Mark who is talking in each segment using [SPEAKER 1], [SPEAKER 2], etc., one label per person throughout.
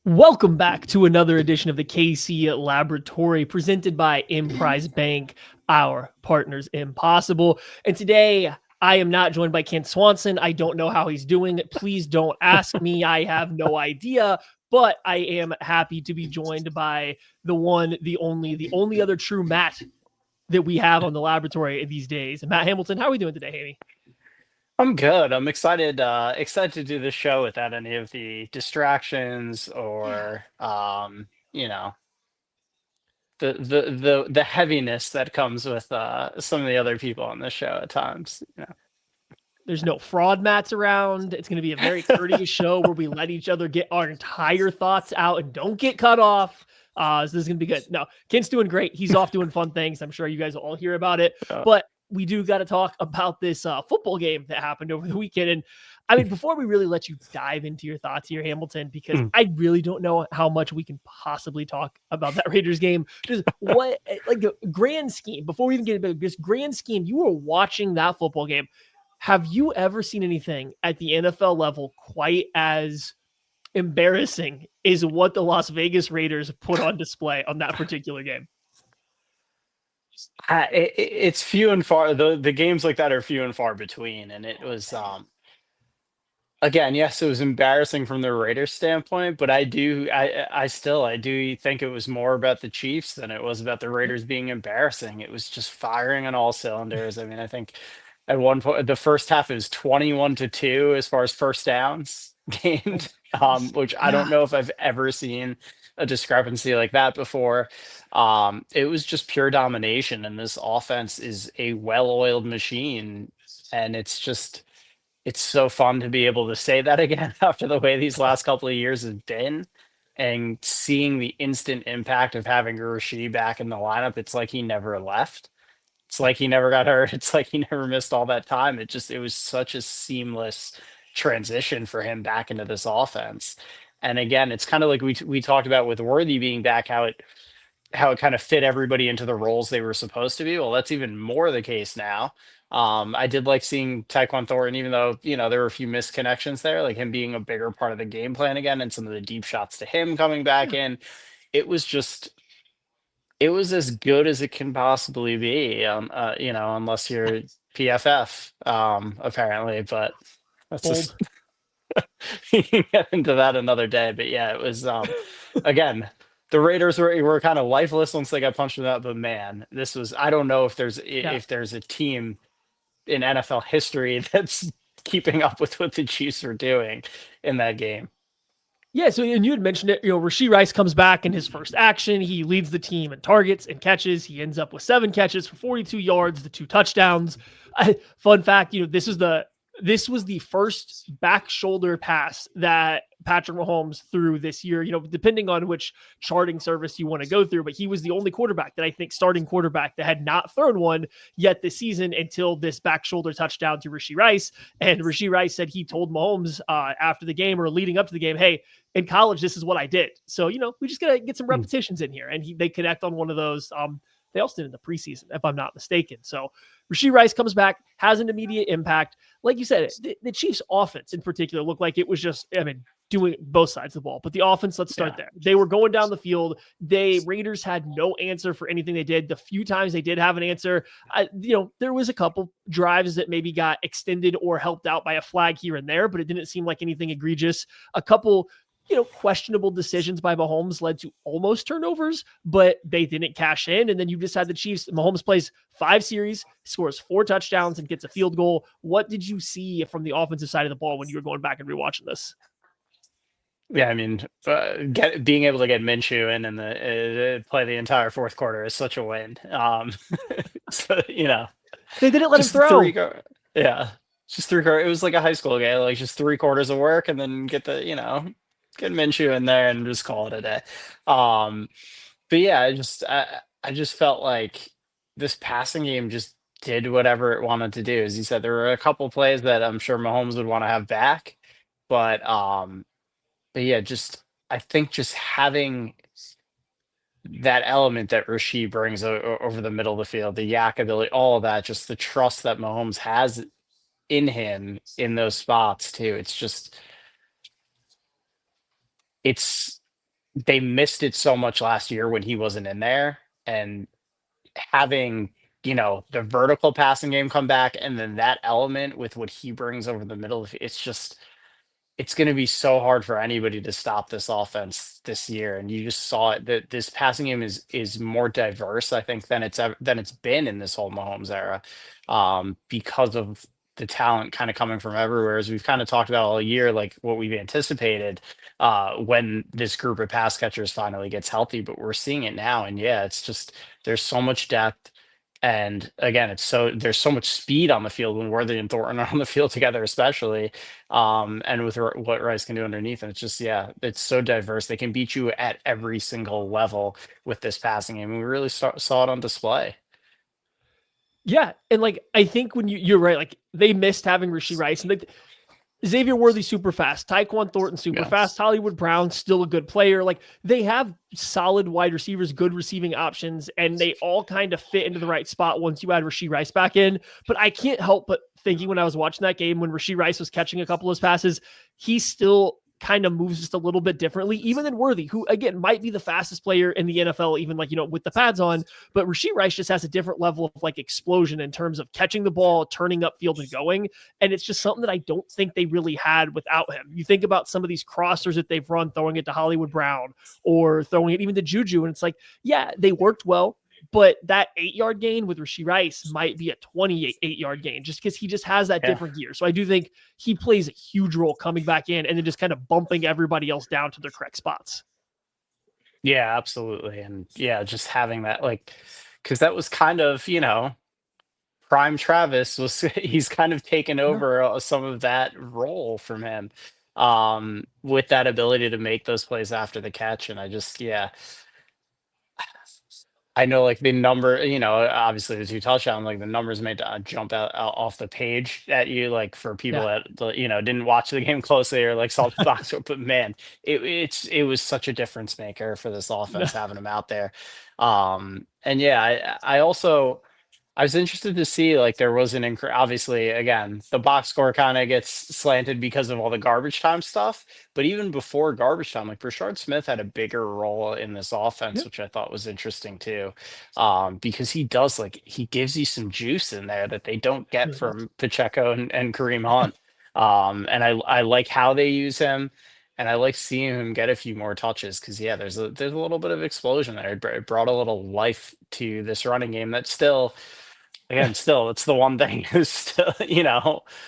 [SPEAKER 1] Welcome back to another edition of the KC Laboratory presented by Emprise Bank, our partners impossible. And today I am not joined by Kent Swanson. I don't know how he's doing. Please don't ask me. I have no idea. But I am happy to be joined by the one, the only other true Matt that we have on the laboratory these days. Matt Hamilton, how are we doing today, Hammy?
[SPEAKER 2] I'm good. I'm excited to do this show without any of the distractions
[SPEAKER 1] Yeah.
[SPEAKER 2] or the heaviness that comes with some of the other people on the show at times.
[SPEAKER 1] There's no fraud mats around. It's going to be a very courteous show where we let each other get our entire thoughts out and don't get cut off. So this is going to be good. No, Kent's doing great. He's off doing fun things. I'm sure you guys will all hear about it.
[SPEAKER 2] Uh,
[SPEAKER 1] But we do got to talk about this football game that happened over the weekend. And I mean, before we really let you dive into your thoughts here, Hamilton, because
[SPEAKER 2] mm.
[SPEAKER 1] I really don't know how much we can possibly talk about that Raiders game. Just what, like the grand scheme, before we even get into this grand scheme, you were watching that football game. Have you ever seen anything at the NFL level quite as embarrassing as what the Las Vegas Raiders put on display on that particular game?
[SPEAKER 2] it's few and far. The games like that are few and far between, and it was again, yes, it was embarrassing from the Raiders standpoint, but I do think it was more about the Chiefs than it was about the Raiders being embarrassing. It was just firing on all cylinders. I mean, I think at one point the first half is 21-2 as far as first downs
[SPEAKER 1] Oh
[SPEAKER 2] gained,
[SPEAKER 1] my goodness.
[SPEAKER 2] which I don't
[SPEAKER 1] Yeah.
[SPEAKER 2] know if I've ever seen a discrepancy like that before. It was just pure domination, and this offense is a well-oiled machine, and it's so fun to be able to say that again after the way these last couple of years have been, and seeing the instant impact of having Rasheed back in the lineup. It's like he never left. It's like he never got hurt. It's like he never missed all that time. It was such a seamless transition for him back into this offense. And again, it's kind of like we talked about with Worthy being back, how it kind of fit everybody into the roles they were supposed to be. Well, that's even more the case now. I did like seeing Tyquan Thornton, even though there were a few missed connections there, like him being a bigger part of the game plan again, and some of the deep shots to him coming back
[SPEAKER 1] Yeah.
[SPEAKER 2] in. It was just, it was as good as it can possibly be. Unless you're PFF, apparently, but that's
[SPEAKER 1] Bold.
[SPEAKER 2] just we can get into that another day. But yeah, it was again, the Raiders were kind of lifeless once they got punched in that. But man, this was, I don't know if
[SPEAKER 1] Yeah.
[SPEAKER 2] there's a team in NFL history that's keeping up with what the Chiefs were doing in that game.
[SPEAKER 1] Yeah, so and you had mentioned it, Rashee Rice comes back in his first action. He leads the team in targets and catches. He ends up with 7 catches for 42 yards, the 2 touchdowns. Fun fact, this was the first back shoulder pass that Patrick Mahomes threw this year, depending on which charting service you want to go through, but he was the only quarterback that I think starting quarterback that had not thrown one yet this season until this back shoulder touchdown to Rashee Rice. And Rashee Rice said he told Mahomes after the game or leading up to the game, hey, in college, this is what I did. So, we just got to get some
[SPEAKER 2] Mm.
[SPEAKER 1] repetitions in here. And they connect on one of those. They also did in the preseason, if I'm not mistaken. So Rashee Rice comes back, has an immediate impact. Like you said, the Chiefs' offense in particular looked like it was just, doing both sides of the ball. But the offense, let's start
[SPEAKER 2] Yeah.
[SPEAKER 1] there. They were going down the field. Raiders had no answer for anything they did. The few times they did have an answer, there was a couple drives that maybe got extended or helped out by a flag here and there, but it didn't seem like anything egregious. A couple questionable decisions by Mahomes led to almost turnovers, but they didn't cash in. And then you just had the Chiefs. Mahomes plays 5 series, scores 4 touchdowns, and gets a field goal. What did you see from the offensive side of the ball when you were going back and rewatching this?
[SPEAKER 2] Yeah, I mean, being able to get Minshew in and play the entire fourth quarter is such a win. So
[SPEAKER 1] They didn't let him
[SPEAKER 2] just three
[SPEAKER 1] throw.
[SPEAKER 2] go, yeah, just three quarter. It was like a high school game, like just 3 quarters of work, and then get Minshew in there and just call it a day. Um, but yeah, I just felt like this passing game just did whatever it wanted to do. As you said, there were a couple plays that I'm sure Mahomes would want to have back, but yeah, just I think just having that element that Rasheed brings over the middle of the field, the yak ability, all of that, just the trust that Mahomes has in him in those spots too. It's they missed it so much last year when he wasn't in there, and having, the vertical passing game come back and then that element with what he brings over the middle of it's just it's going to be so hard for anybody to stop this offense this year. And you just saw it that this passing game is more diverse, I think, than it's been in this whole Mahomes era, because of the talent kind of coming from everywhere, as we've kind of talked about all year, like what we've anticipated when this group of pass catchers finally gets healthy. But we're seeing it now, and yeah, it's just there's so much depth. And again, there's so much speed on the field when Worthy and Thornton are on the field together, especially, and with what Rice can do underneath. And it's just, yeah, it's so diverse. They can beat you at every single level with this passing game. And we really saw it on display.
[SPEAKER 1] Yeah, and like I think when you're right, like they missed having Rashee Rice, and like Xavier Worthy super fast, Tyquan Thornton super
[SPEAKER 2] Yeah.
[SPEAKER 1] fast, Hollywood Brown still a good player. Like they have solid wide receivers, good receiving options, and they all kind of fit into the right spot once you add Rashee Rice back in. But I can't help but thinking when I was watching that game when Rashee Rice was catching a couple of his passes, he still kind of moves just a little bit differently, even than Worthy, who again might be the fastest player in the NFL, even like, with the pads on. But Rashee Rice just has a different level of like explosion in terms of catching the ball, turning upfield and going. And it's just something that I don't think they really had without him. You think about some of these crossers that they've run, throwing it to Hollywood Brown or throwing it even to Juju. And it's like, yeah, they worked well. But that 8-yard gain with Rashee Rice might be a 28-yard gain just because he just has that different gear. So I do think he plays a huge role coming back in and then just kind of bumping everybody else down to their correct spots.
[SPEAKER 2] Yeah, absolutely. And yeah, just having that, like, because that was kind of, Prime Travis he's kind of taken over some of that role from him, with that ability to make those plays after the catch. And I just, yeah, I know, like, the number, obviously the 2 touchdown, like, the numbers made jump out off the page at you, like, for people
[SPEAKER 1] Yeah.
[SPEAKER 2] that, didn't watch the game closely or, like, saw the box score, but man, it was such a difference maker for this
[SPEAKER 1] No.
[SPEAKER 2] offense having him out there. And yeah, I was interested to see, like, there was obviously, again, the box score kind of gets slanted because of all the garbage time stuff. But even before garbage time, like, Brashard Smith had a bigger role in this offense,
[SPEAKER 1] Yeah.
[SPEAKER 2] which I thought was interesting too, because he gives you some juice in there that they don't get
[SPEAKER 1] Really does.
[SPEAKER 2] from Pacheco and Kareem Hunt. And I like how they use him. And I like seeing him get a few more touches because, yeah, there's a little bit of explosion there. It brought a little life to this running game that still, again, still, it's the one thing who's still,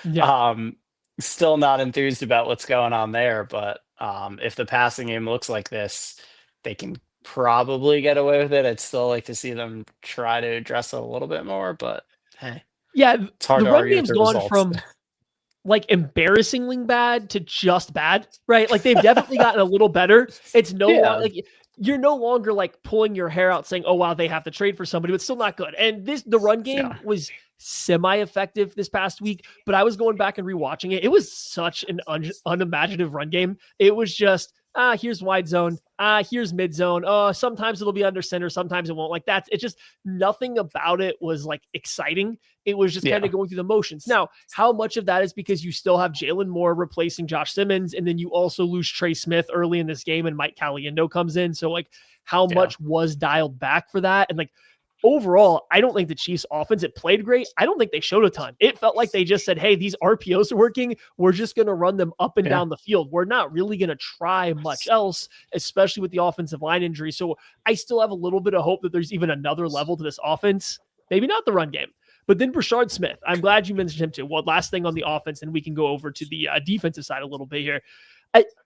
[SPEAKER 1] Yeah.
[SPEAKER 2] um, still not enthused about what's going on there. But if the passing game looks like this, they can probably get away with it. I'd still like to see them try to address it a little bit more, but hey,
[SPEAKER 1] Yeah.
[SPEAKER 2] it's hard
[SPEAKER 1] The
[SPEAKER 2] to
[SPEAKER 1] run
[SPEAKER 2] argue with
[SPEAKER 1] game's
[SPEAKER 2] the
[SPEAKER 1] gone
[SPEAKER 2] results.
[SPEAKER 1] from like embarrassingly bad to just bad, right? Like they've definitely gotten a little better. It's no
[SPEAKER 2] Yeah,
[SPEAKER 1] longer like you're no longer like pulling your hair out saying, "Oh wow, they have to trade for somebody," but it's still not good. And the run game
[SPEAKER 2] yeah,
[SPEAKER 1] was semi-effective this past week, but I was going back and rewatching it. It was such an unimaginative run game. It was just here's wide zone, here's mid zone. Sometimes it'll be under center, sometimes it won't. Like it's just nothing about it was like exciting. It was just kind
[SPEAKER 2] yeah,
[SPEAKER 1] of going through the motions. Now, how much of that is because you still have Jalen Moore replacing Josh Simmons, and then you also lose Trey Smith early in this game, and Mike Caliendo comes in. So, like, how
[SPEAKER 2] yeah,
[SPEAKER 1] much was dialed back for that? And like overall, I don't think the Chiefs offense, it played great. I don't think they showed a ton. It felt like they just said, hey, these RPOs are working. We're just going to run them up and
[SPEAKER 2] yeah.
[SPEAKER 1] down the field. We're not really going to try much else, especially with the offensive line injury. So I still have a little bit of hope that there's even another level to this offense. Maybe not the run game. But then Brashard Smith, I'm glad you mentioned him too. Well, last thing on the offense, and we can go over to the defensive side a little bit here.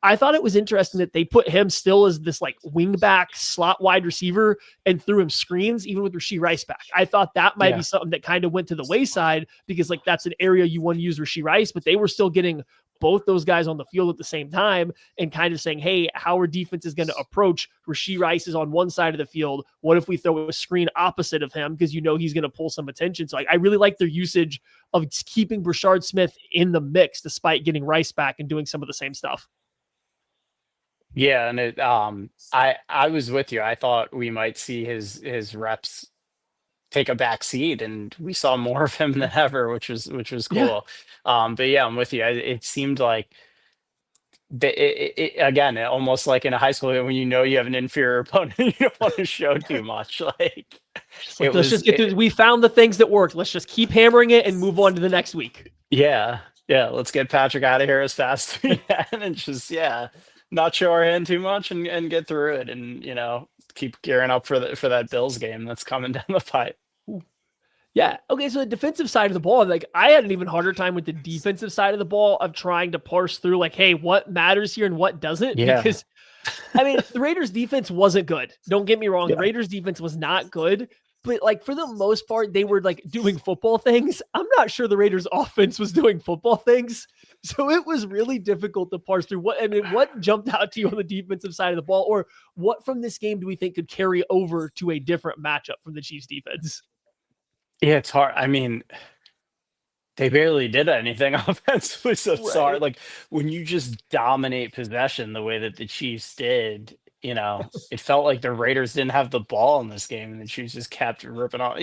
[SPEAKER 1] I thought it was interesting that they put him still as this like wingback slot wide receiver and threw him screens, even with Rashee Rice back. I thought that might be
[SPEAKER 2] Yeah.
[SPEAKER 1] something that kind of went to the wayside because like that's an area you want to use Rashee Rice, but they were still getting both those guys on the field at the same time and kind of saying, hey, how our defense is going to approach Rashee Rice is on one side of the field. What if we throw a screen opposite of him? Because he's going to pull some attention. So I really like their usage of keeping Brashard Smith in the mix despite getting Rice back and doing some of the same stuff.
[SPEAKER 2] Yeah, and I was with you. I thought we might see his reps take a back seat, and we saw more of him than ever, which was
[SPEAKER 1] Yeah.
[SPEAKER 2] cool. But yeah, I'm with you. It seemed like again, almost like in a high school when you know you have an inferior opponent, you don't want to show too much. Like
[SPEAKER 1] Just
[SPEAKER 2] it
[SPEAKER 1] like, let's
[SPEAKER 2] was,
[SPEAKER 1] just get through. We found the things that worked. Let's just keep hammering it and move on to the next week.
[SPEAKER 2] yeah, yeah. Let's get Patrick out of here as fast as we can, and just not show our hand too much, and get through it, and keep gearing up for that Bills game that's coming down the pipe.
[SPEAKER 1] Yeah. Okay. So the defensive side of the ball, like I had an even harder time with the defensive side of the ball of trying to parse through, like, hey, what matters here and what doesn't?
[SPEAKER 2] Yeah.
[SPEAKER 1] Because I mean, the Raiders defense wasn't good. Don't get me wrong.
[SPEAKER 2] Yeah.
[SPEAKER 1] The Raiders defense was not good, but like for the most part, they were like doing football things. I'm not sure the Raiders offense was doing football things. So it was really difficult to parse through what jumped out to you on the defensive side of the ball, or what from this game do we think could carry over to a different matchup from the Chiefs defense?
[SPEAKER 2] Yeah, it's hard. I mean, they barely did anything offensively, so it's hard.
[SPEAKER 1] Right.
[SPEAKER 2] Like when you just dominate possession the way that the Chiefs did, it felt like the Raiders didn't have the ball in this game, and the Chiefs just kept ripping off,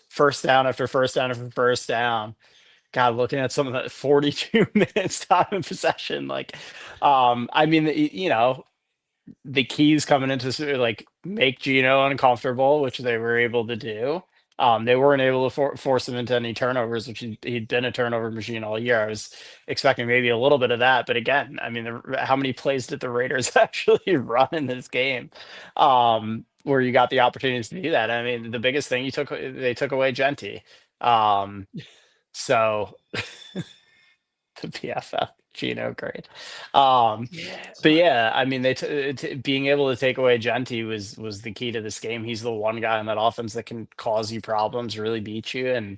[SPEAKER 2] first down after first down after first down. God, looking at some of the 42 minutes time in possession, like, I mean, the keys coming into like make Geno uncomfortable, which they were able to do. They weren't able to force him into any turnovers, which he'd been a turnover machine all year. I was expecting maybe a little bit of that, but again, I mean, how many plays did the Raiders actually run in this game, where you got the opportunities to do that? I mean, the biggest thing they took away Genty, so the PFF Geno great. But yeah, I mean, being able to take away Genty was the key to this game. He's the one guy in that offense that can cause you problems, really beat you, and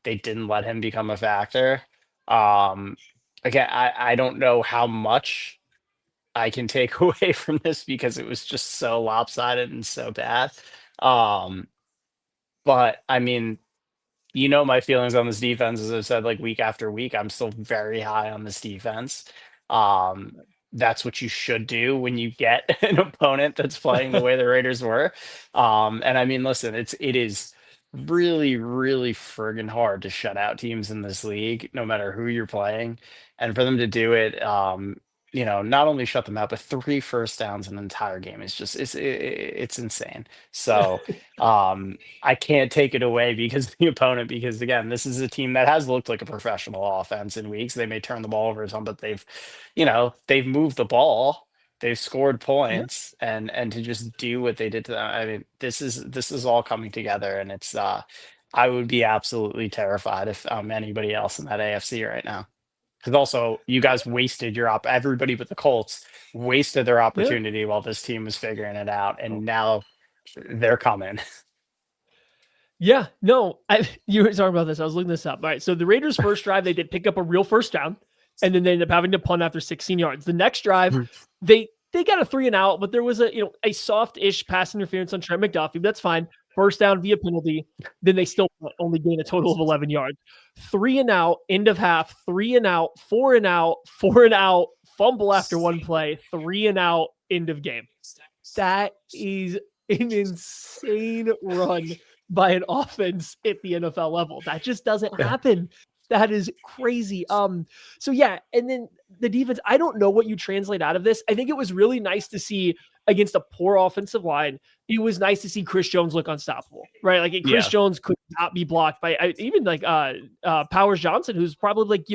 [SPEAKER 2] they didn't let him become a factor. Again, I don't know how much I can take away from this because it was just so lopsided and so bad. But I mean, my feelings on this defense, as I've said, like week after week, I'm still very high on this defense. That's what you should do when you get an opponent that's playing the way the Raiders were. And I mean, listen, it is really, really friggin' hard to shut out teams in this league, no matter who you're playing. And for them to do it, not only shut them out, but 3 first downs in an entire game is just it's insane. So I can't take it away because of the opponent, because again, this is a team that has looked like a professional offense in weeks. They may turn the ball over some, but they've moved the ball, they've scored points, and to just do what they did to them. I mean, this is all coming together, and it's I would be absolutely terrified if anybody else in that AFC right now. Because also, you guys wasted everybody but the Colts wasted their opportunity while this team was figuring it out, and now they're coming.
[SPEAKER 1] Yeah, no, you were talking about this. I was looking this up. All right, so the Raiders' first drive, they did pick up a real first down, and then they ended up having to punt after 16 yards. The next drive, they got a 3 and out, but there was a soft-ish pass interference on Trent McDuffie. That's fine. First down via penalty. Then they still only gain a total of 11 yards. 3 and out, end of half. 3 and out, 4 and out, 4 and out. Fumble after one play. 3 and out, end of game. That is an insane run by an offense at the NFL level. That just doesn't happen. That is crazy. So yeah, and then the defense, I don't know what you translate out of this. I think it was really nice to see against a poor offensive line. It was nice to see Chris Jones look unstoppable, right? Like Chris Jones could not be blocked by even like Powers Johnson, who's probably like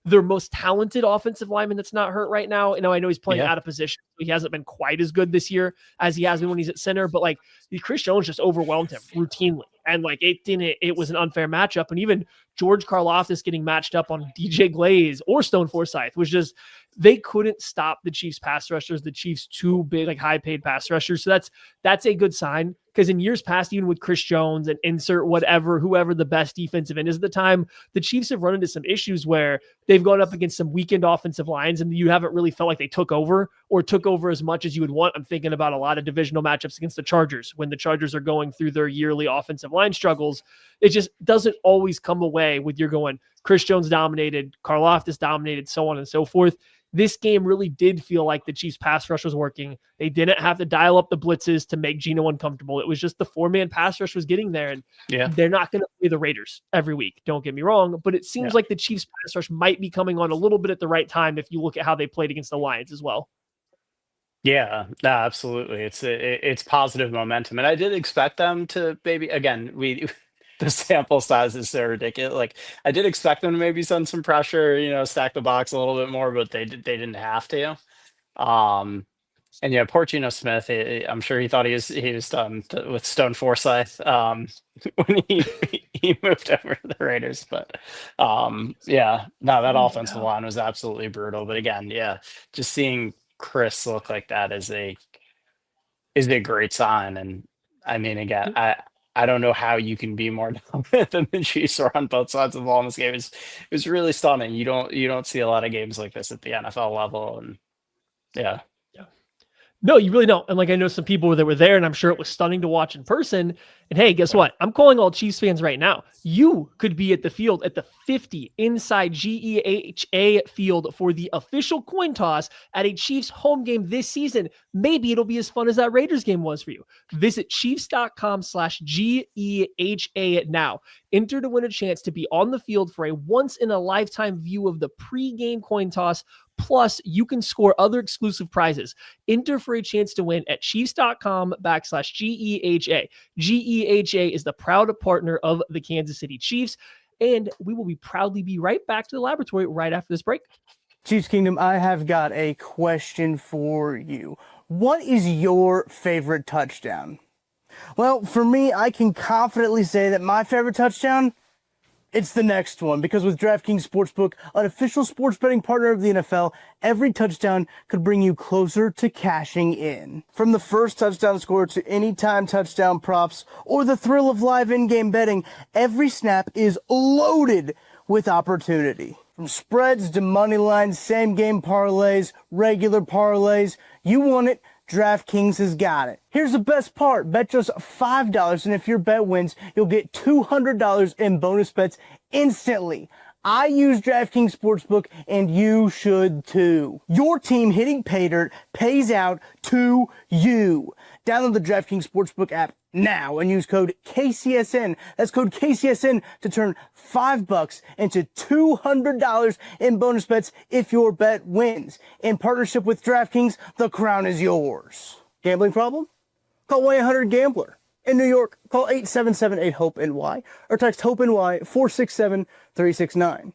[SPEAKER 1] their most talented offensive lineman that's not hurt right now. I know he's playing out of position. So he hasn't been quite as good this year as he has been when he's at center, but like Chris Jones just overwhelmed him routinely. And like it was an unfair matchup. And even George Karlaftis getting matched up on DJ Glaze or Stone Forsythe was just, they couldn't stop the Chiefs pass rushers, the Chiefs too big, like high paid pass rushers. So that's a good sign. Because in years past, even with Chris Jones and insert whoever the best defensive end is at the time, the Chiefs have run into some issues where they've gone up against some weakened offensive lines and you haven't really felt like they took over as much as you would want. I'm thinking about a lot of divisional matchups against the Chargers when the Chargers are going through their yearly offensive line struggles. It just doesn't always come away with you're going Chris Jones dominated, Karlaftis dominated, so on and so forth. this game really did feel like the Chiefs pass rush was working. They didn't have to dial up the blitzes to make Geno uncomfortable. It was just the 4-man pass rush was getting there, and they're not going to play the Raiders every week. Don't get me wrong, but it seems like the Chiefs pass rush might be coming on a little bit at the right time if you look at how they played against the Lions as well.
[SPEAKER 2] Yeah, no, absolutely. It's positive momentum, and I did expect them to maybe again the sample size is so ridiculous. Like I did expect them to maybe send some pressure, stack the box a little bit more, but they didn't have to. And yeah, poor Geno Smith. I'm sure he thought he was done with Stone Forsythe when he moved over to the Raiders. But yeah, no, that offensive line was absolutely brutal. But again, yeah, just seeing Chris look like that is a great sign. And I mean, again, I don't know how you can be more dominant than the Chiefs are on both sides of the ball in this game. It was really stunning. You don't see a lot of games like this at the NFL level, and yeah.
[SPEAKER 1] No, you really don't. And like, I know some people that were there, and I'm sure it was stunning to watch in person. And hey, guess what? I'm calling all Chiefs fans right now. You could be at the field at the 50 inside GEHA field for the official coin toss at a Chiefs home game this season. Maybe it'll be as fun as that Raiders game was for you. Visit Chiefs.com/GEHA now. Enter to win a chance to be on the field for a once-in-a-lifetime view of the pre-game coin toss. Plus, you can score other exclusive prizes. Enter for a chance to win at Chiefs.com/GEHA. GEHA is the proud partner of the Kansas City Chiefs, and we will proudly be right back to the laboratory right after this break.
[SPEAKER 3] Chiefs Kingdom, I have got a question for you. What is your favorite touchdown? Well, for me, I can confidently say that my favorite touchdown, it's the next one, because with DraftKings Sportsbook, an official sports betting partner of the NFL, every touchdown could bring you closer to cashing in. From the first touchdown score to anytime touchdown props or the thrill of live in-game betting, every snap is loaded with opportunity. From spreads to money lines, same-game parlays, regular parlays, you want it, DraftKings has got it. Here's the best part. Bet just $5, and if your bet wins, you'll get $200 in bonus bets instantly. I use DraftKings Sportsbook, and you should too. Your team hitting pay dirt pays out to you. Download the DraftKings Sportsbook app now and use code KCSN. That's code KCSN to turn $5 into $200 in bonus bets if your bet wins. In partnership with DraftKings, the crown is yours. Gambling problem? Call 1-800-GAMBLER. In New York, call 877-8-HOPE-NY or text HOPE-NY 467-369.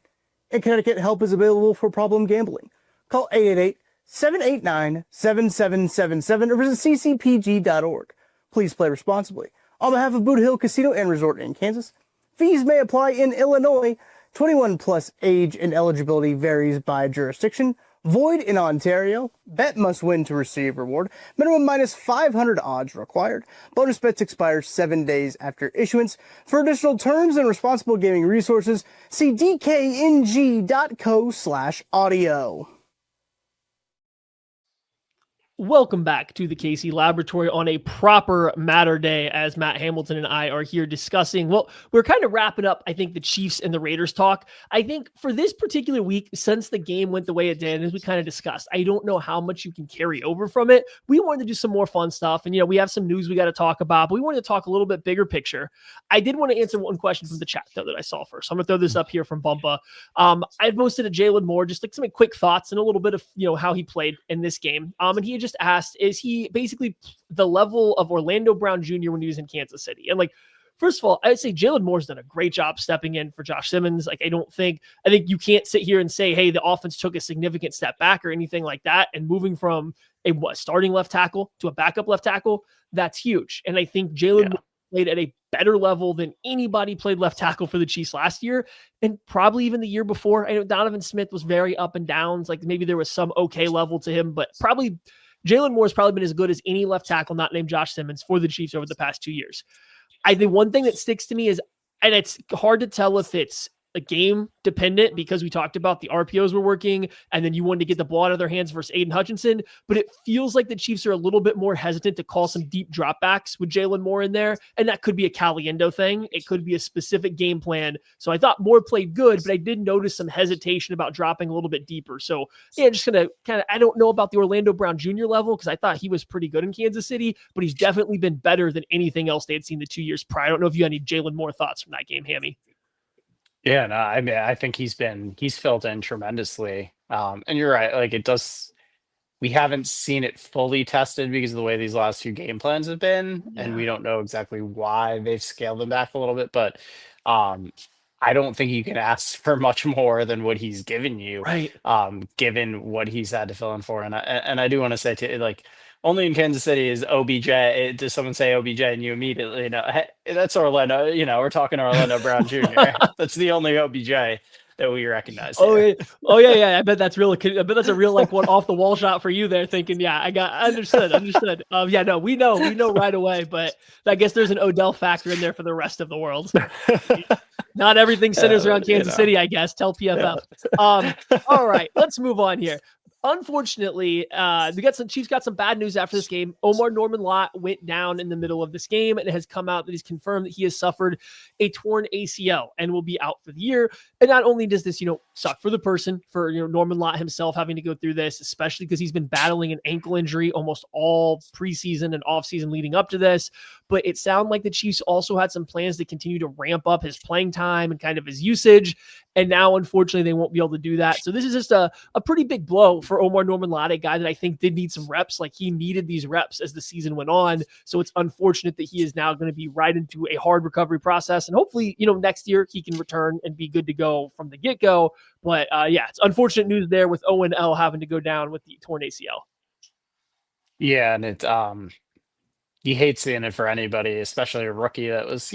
[SPEAKER 3] In Connecticut, help is available for problem gambling. Call 888-789-7777 or visit ccpg.org. Please play responsibly. On behalf of Boot Hill Casino and Resort in Kansas, fees may apply in Illinois. 21 plus age and eligibility varies by jurisdiction. Void in Ontario. Bet must win to receive reward. Minimum minus 500 odds required. Bonus bets expire 7 days after issuance. For additional terms and responsible gaming resources, see dkng.co/audio.
[SPEAKER 1] Welcome back to the KC Laboratory on a proper matter day, as Matt Hamilton and I are here discussing. Well, we're kind of wrapping up, I think, the Chiefs and the Raiders talk. I think for this particular week, since the game went the way it did, as we kind of discussed, I don't know how much you can carry over from it. We wanted to do some more fun stuff, and we have some news we got to talk about, but we wanted to talk a little bit bigger picture. I did want to answer one question from the chat, though, that I saw first. I'm going to throw this up here from Bumpa. I posted a Jalen Moore, just like some quick thoughts and a little bit of how he played in this game. And he had just asked, is he basically the level of Orlando Brown Jr. when he was in Kansas City? And first of all, I'd say Jalen Moore's done a great job stepping in for Josh Simmons. I think you can't sit here and say, hey, the offense took a significant step back or anything like that. And moving from a starting left tackle to a backup left tackle, that's huge. And I think Jalen Moore played at a better level than anybody played left tackle for the Chiefs last year, and probably even the year before. I know Donovan Smith was very up and downs. Maybe there was some okay level to him, but probably Jalen Moore has probably been as good as any left tackle not named Josh Simmons for the Chiefs over the past 2 years. I think one thing that sticks to me is, and it's hard to tell if it's a game dependent because we talked about the RPOs were working and then you wanted to get the ball out of their hands versus Aiden Hutchinson. But it feels like the Chiefs are a little bit more hesitant to call some deep dropbacks with Jalen Moore in there. And that could be a Caliendo thing. It could be a specific game plan. So I thought Moore played good, but I did notice some hesitation about dropping a little bit deeper. So yeah, just going to kind of, I don't know about the Orlando Brown Jr. level because I thought he was pretty good in Kansas City, but he's definitely been better than anything else they had seen the 2 years prior. I don't know if you had any Jalen Moore thoughts from that game, Hammy.
[SPEAKER 2] Yeah, no, I mean, I think he's filled in tremendously. And you're right, like we haven't seen it fully tested because of the way these last few game plans have been, and we don't know exactly why they've scaled them back a little bit, but I don't think you can ask for much more than what he's given you,
[SPEAKER 1] Right.
[SPEAKER 2] given what he's had to fill in for. And I do want to say too, like only in Kansas City is OBJ. Does someone say OBJ and you immediately know, hey, that's Orlando? We're talking Orlando Brown Jr. That's the only OBJ that we recognize.
[SPEAKER 1] Oh yeah. I bet that's real. I bet that's a real like one off the wall shot for you there. Thinking, I understood. No, we know right away. But I guess there's an Odell factor in there for the rest of the world. Not everything centers around Kansas City, I guess. Tell PFF. All right, let's move on here. Unfortunately, Chiefs got some bad news after this game. Omar Norman-Lott went down in the middle of this game, and it has come out that he's confirmed that he has suffered a torn ACL and will be out for the year. And not only does this, suck for the person, for Norman-Lott himself having to go through this, especially because he's been battling an ankle injury almost all preseason and offseason leading up to this. But it sounded like the Chiefs also had some plans to continue to ramp up his playing time and kind of his usage. And now, unfortunately, they won't be able to do that. So this is just a pretty big blow for Omar Norman-Lott, a guy that I think did need some reps. Like he needed these reps as the season went on. So it's unfortunate that he is now going to be right into a hard recovery process. And hopefully, next year he can return and be good to go from the get-go. But it's unfortunate news there with O&L having to go down with the torn ACL.
[SPEAKER 2] Yeah, and you hate seeing it for anybody, especially a rookie that was,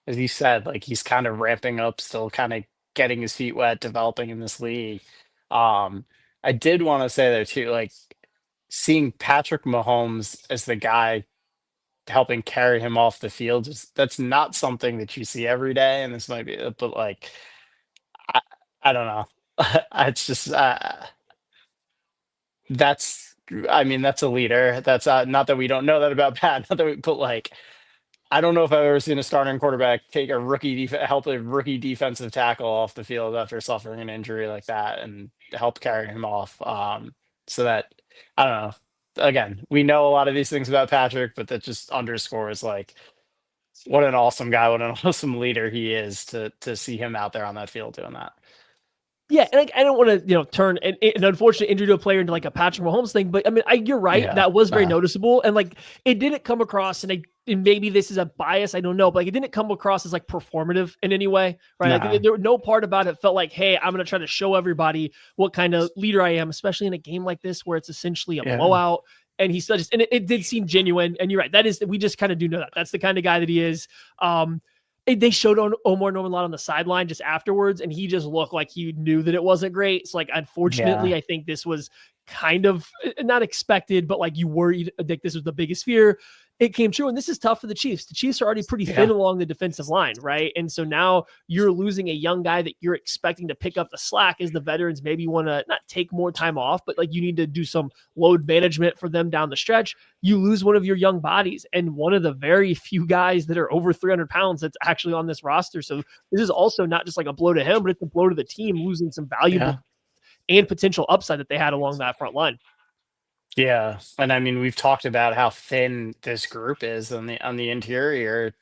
[SPEAKER 2] as you said, like he's kind of ramping up, still kind of getting his feet wet, developing in this league. I did want to say there too, like seeing Patrick Mahomes as the guy helping carry him off the field, that's not something that you see every day. And this might be, but like, I don't know. It's just, that's a leader. That's not that we don't know that about Pat, but like, I don't know if I've ever seen a starting quarterback take help a rookie defensive tackle off the field after suffering an injury like that and help carry him off. So that, I don't know. Again, we know a lot of these things about Patrick, but that just underscores like what an awesome guy, what an awesome leader he is to see him out there on that field doing that.
[SPEAKER 1] Yeah, and I don't want to, turn an unfortunate injury to a player into like a Patrick Mahomes thing, but I mean, you're right. Yeah, that was very noticeable, and like it didn't come across, and maybe this is a bias, I don't know, but like it didn't come across as like performative in any way, right? Like there no part about it felt like, hey, I'm going to try to show everybody what kind of leader I am, especially in a game like this where it's essentially a blowout. And he still just, and it did seem genuine. And you're right, we just kind of do know that. That's the kind of guy that he is. They showed on Omar Norman-Lott on the sideline just afterwards, and he just looked like he knew that it wasn't great. So, like, unfortunately, I think this was kind of not expected, but like you worried that this was the biggest fear. It came true, and this is tough for the Chiefs. The Chiefs are already pretty thin along the defensive line, right? And so now you're losing a young guy that you're expecting to pick up the slack as the veterans maybe want to not take more time off, but like you need to do some load management for them down the stretch. You lose one of your young bodies and one of the very few guys that are over 300 pounds that's actually on this roster. So this is also not just like a blow to him, but it's a blow to the team, losing some valuable and potential upside that they had along that front line.
[SPEAKER 2] Yeah, and I mean, we've talked about how thin this group is on the interior,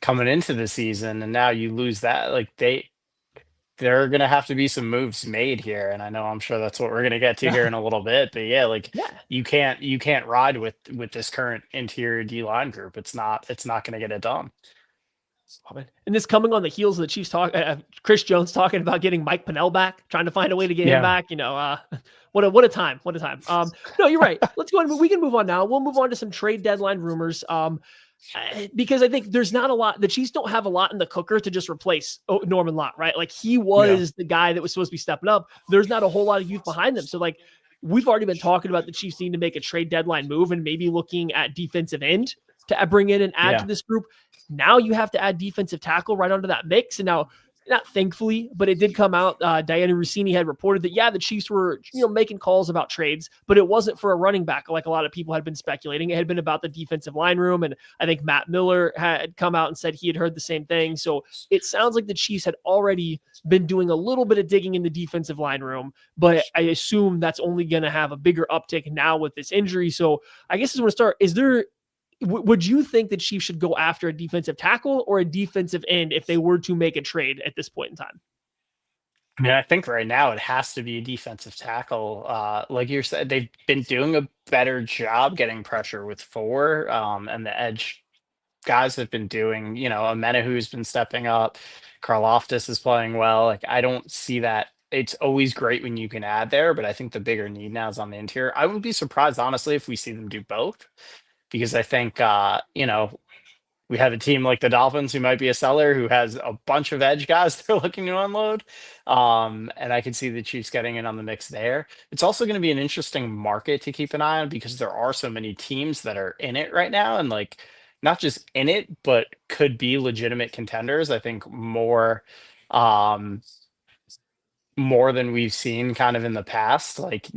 [SPEAKER 2] coming into the season, and now you lose that. Like there are going to have to be some moves made here, and I'm sure that's what we're going to get to here in a little bit. But you can't ride with this current interior D-line group. It's not going to get it done.
[SPEAKER 1] And this coming on the heels of the Chiefs Chris Jones talking about getting Mike Pennell back, trying to find a way to get him back. What a time. No, you're right. Let's go on. We can move on now. We'll move on to some trade deadline rumors. Because I think there's not a lot. The Chiefs don't have a lot in the cooker to just replace Norman-Lott, right? Like he was the guy that was supposed to be stepping up. There's not a whole lot of youth behind them. So like we've already been talking about the Chiefs needing to make a trade deadline move and maybe looking at defensive end to bring in and add to this group. Now you have to add defensive tackle right onto that mix. And now not thankfully, but it did come out. Diana Rossini had reported that, yeah, the Chiefs were, making calls about trades, but it wasn't for a running back like a lot of people had been speculating. It had been about the defensive line room. And I think Matt Miller had come out and said he had heard the same thing. So it sounds like the Chiefs had already been doing a little bit of digging in the defensive line room, but I assume that's only going to have a bigger uptick now with this injury. So I guess I want to start. Would you think the Chiefs should go after a defensive tackle or a defensive end if they were to make a trade at this point in time?
[SPEAKER 2] I mean, I think right now it has to be a defensive tackle. Like you said, they've been doing a better job getting pressure with four, and the edge guys have been doing. Amenahu's been stepping up. Karloftis is playing well. Like I don't see that. It's always great when you can add there, but I think the bigger need now is on the interior. I wouldn't be surprised, honestly, if we see them do both, because I think we have a team like the Dolphins who might be a seller who has a bunch of edge guys they're looking to unload. And I can see the Chiefs getting in on the mix there. It's also going to be an interesting market to keep an eye on because there are so many teams that are in it right now and like not just in it, but could be legitimate contenders. I think more than we've seen kind of in the past. Like